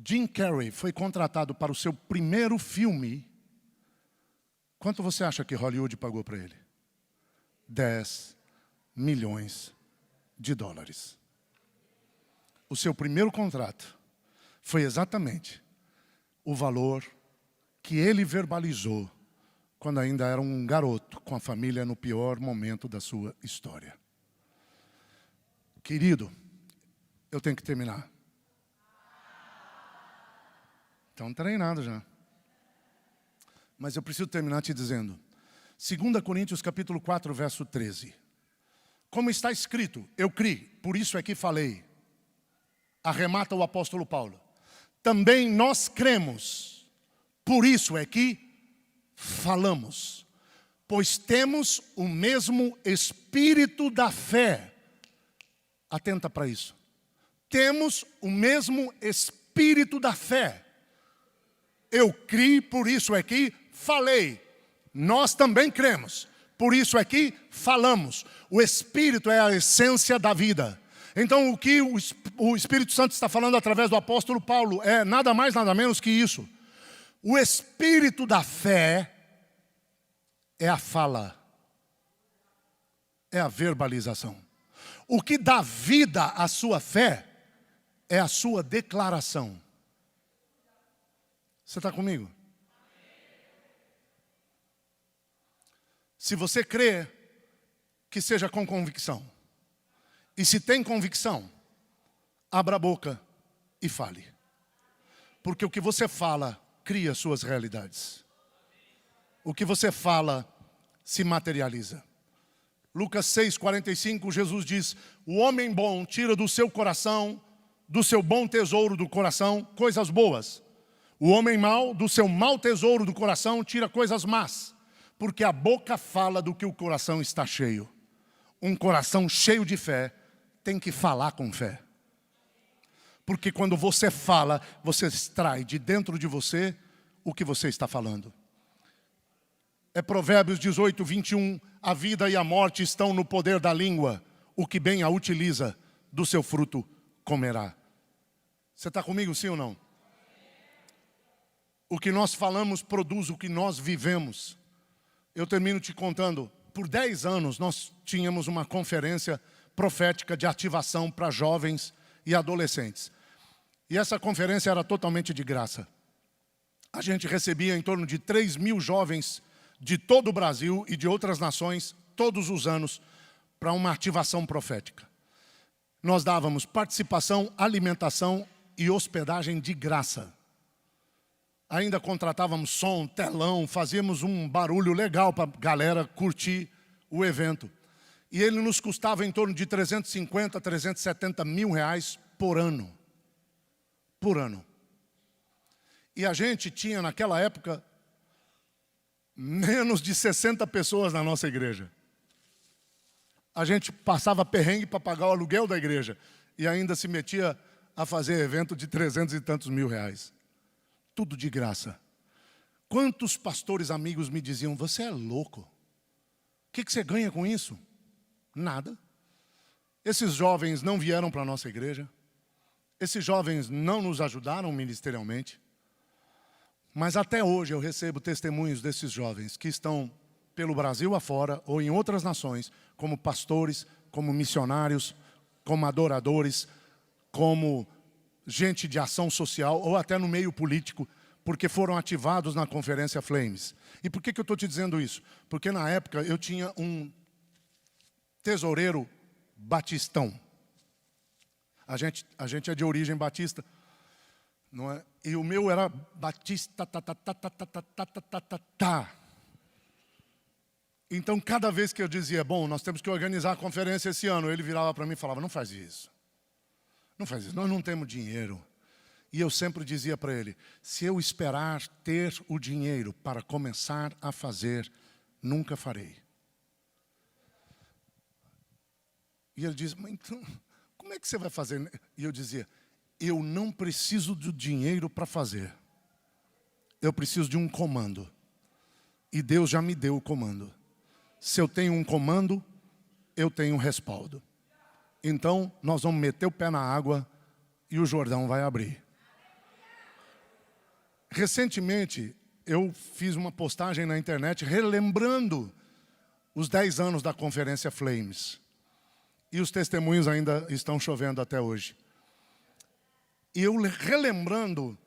Jim Carrey foi contratado para o seu primeiro filme, quanto você acha que Hollywood pagou para ele? $10 milhões. O seu primeiro contrato foi exatamente o valor que ele verbalizou quando ainda era um garoto com a família no pior momento da sua história. Querido, eu tenho que terminar. Estão treinados já. Mas eu preciso terminar te dizendo. 2 Coríntios capítulo 4, verso 13. Como está escrito, eu criei, por isso é que falei. Arremata o apóstolo Paulo. Também nós cremos, por isso é que falamos. Pois temos o mesmo espírito da fé, Atenta para isso. Temos o mesmo espírito da fé. Eu criei, por isso é que falei. Nós também cremos, por isso é que falamos. O Espírito é a essência da vida. Então o que o Espírito Santo está falando através do apóstolo Paulo é nada mais, nada menos que isso. O Espírito da fé é a fala, é a verbalização. O que dá vida à sua fé é a sua declaração. Você está comigo? Se você crê, que seja com convicção. E se tem convicção, abra a boca e fale. Porque o que você fala cria suas realidades. O que você fala se materializa. Lucas 6,45, Jesus diz: o homem bom tira do seu coração, do seu bom tesouro do coração, coisas boas. O homem mau, do seu mau tesouro do coração, tira coisas más. Porque a boca fala do que o coração está cheio. Um coração cheio de fé tem que falar com fé. Porque quando você fala, você extrai de dentro de você o que você está falando. É Provérbios 18, 21. A vida e a morte estão no poder da língua. O que bem a utiliza, do seu fruto comerá. Você está comigo, sim ou não? O que nós falamos produz o que nós vivemos. Eu termino te contando. Por 10 anos nós tínhamos uma conferência profética de ativação para jovens e adolescentes. E essa conferência era totalmente de graça. A gente recebia em torno de 3.000 jovens de todo o Brasil e de outras nações, todos os anos, para uma ativação profética. Nós dávamos participação, alimentação e hospedagem de graça. Ainda contratávamos som, telão, fazíamos um barulho legal para a galera curtir o evento. E ele nos custava em torno de 350, 370 mil reais por ano. Por ano. E a gente tinha naquela época menos de 60 pessoas na nossa igreja. A gente passava perrengue para pagar o aluguel da igreja. E ainda se metia a fazer evento de 300 e tantos mil reais. Tudo de graça. Quantos pastores amigos me diziam: você é louco. O que você ganha com isso? Nada. Esses jovens não vieram para a nossa igreja. Esses jovens não nos ajudaram ministerialmente. Mas até hoje eu recebo testemunhos desses jovens que estão pelo Brasil afora ou em outras nações, como pastores, como missionários, como adoradores, como gente de ação social ou até no meio político, porque foram ativados na conferência Flames. E por que eu estou te dizendo isso? Porque na época eu tinha um tesoureiro batistão. A gente é de origem batista, não é? E o meu era batista, Então cada vez que eu dizia: bom, nós temos que organizar a conferência esse ano, ele virava para mim e falava: não faz isso. Não faz isso, nós não temos dinheiro. E eu sempre dizia para ele: se eu esperar ter o dinheiro para começar a fazer, nunca farei. E ele diz: mas então, como é que você vai fazer? E eu dizia: eu não preciso do dinheiro para fazer. Eu preciso de um comando. E Deus já me deu o comando. Se eu tenho um comando, eu tenho um respaldo. Então, nós vamos meter o pé na água e o Jordão vai abrir. Recentemente, eu fiz uma postagem na internet relembrando os 10 anos da conferência Flames. E os testemunhos ainda estão chovendo até hoje. E eu relembrando,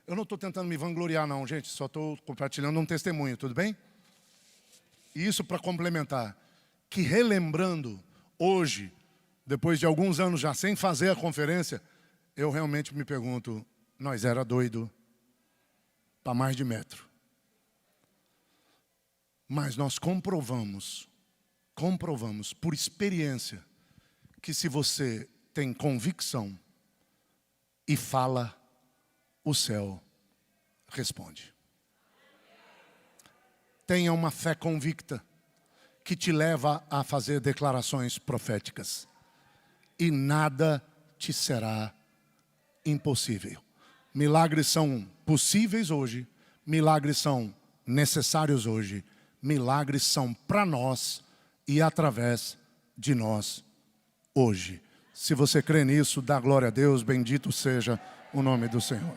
eu não estou tentando me vangloriar não, gente, só estou compartilhando um testemunho, tudo bem? E isso para complementar, que relembrando, hoje, depois de alguns anos já sem fazer a conferência, eu realmente me pergunto: nós era doido para mais de metro. Mas nós comprovamos por experiência, que se você tem convicção e fala, o céu responde. Tenha uma fé convicta que te leva a fazer declarações proféticas. e nada te será impossível. Milagres são possíveis hoje, milagres são necessários hoje, milagres são para nós e através de nós hoje. Se você crê nisso, dá glória a Deus, bendito seja o nome do Senhor.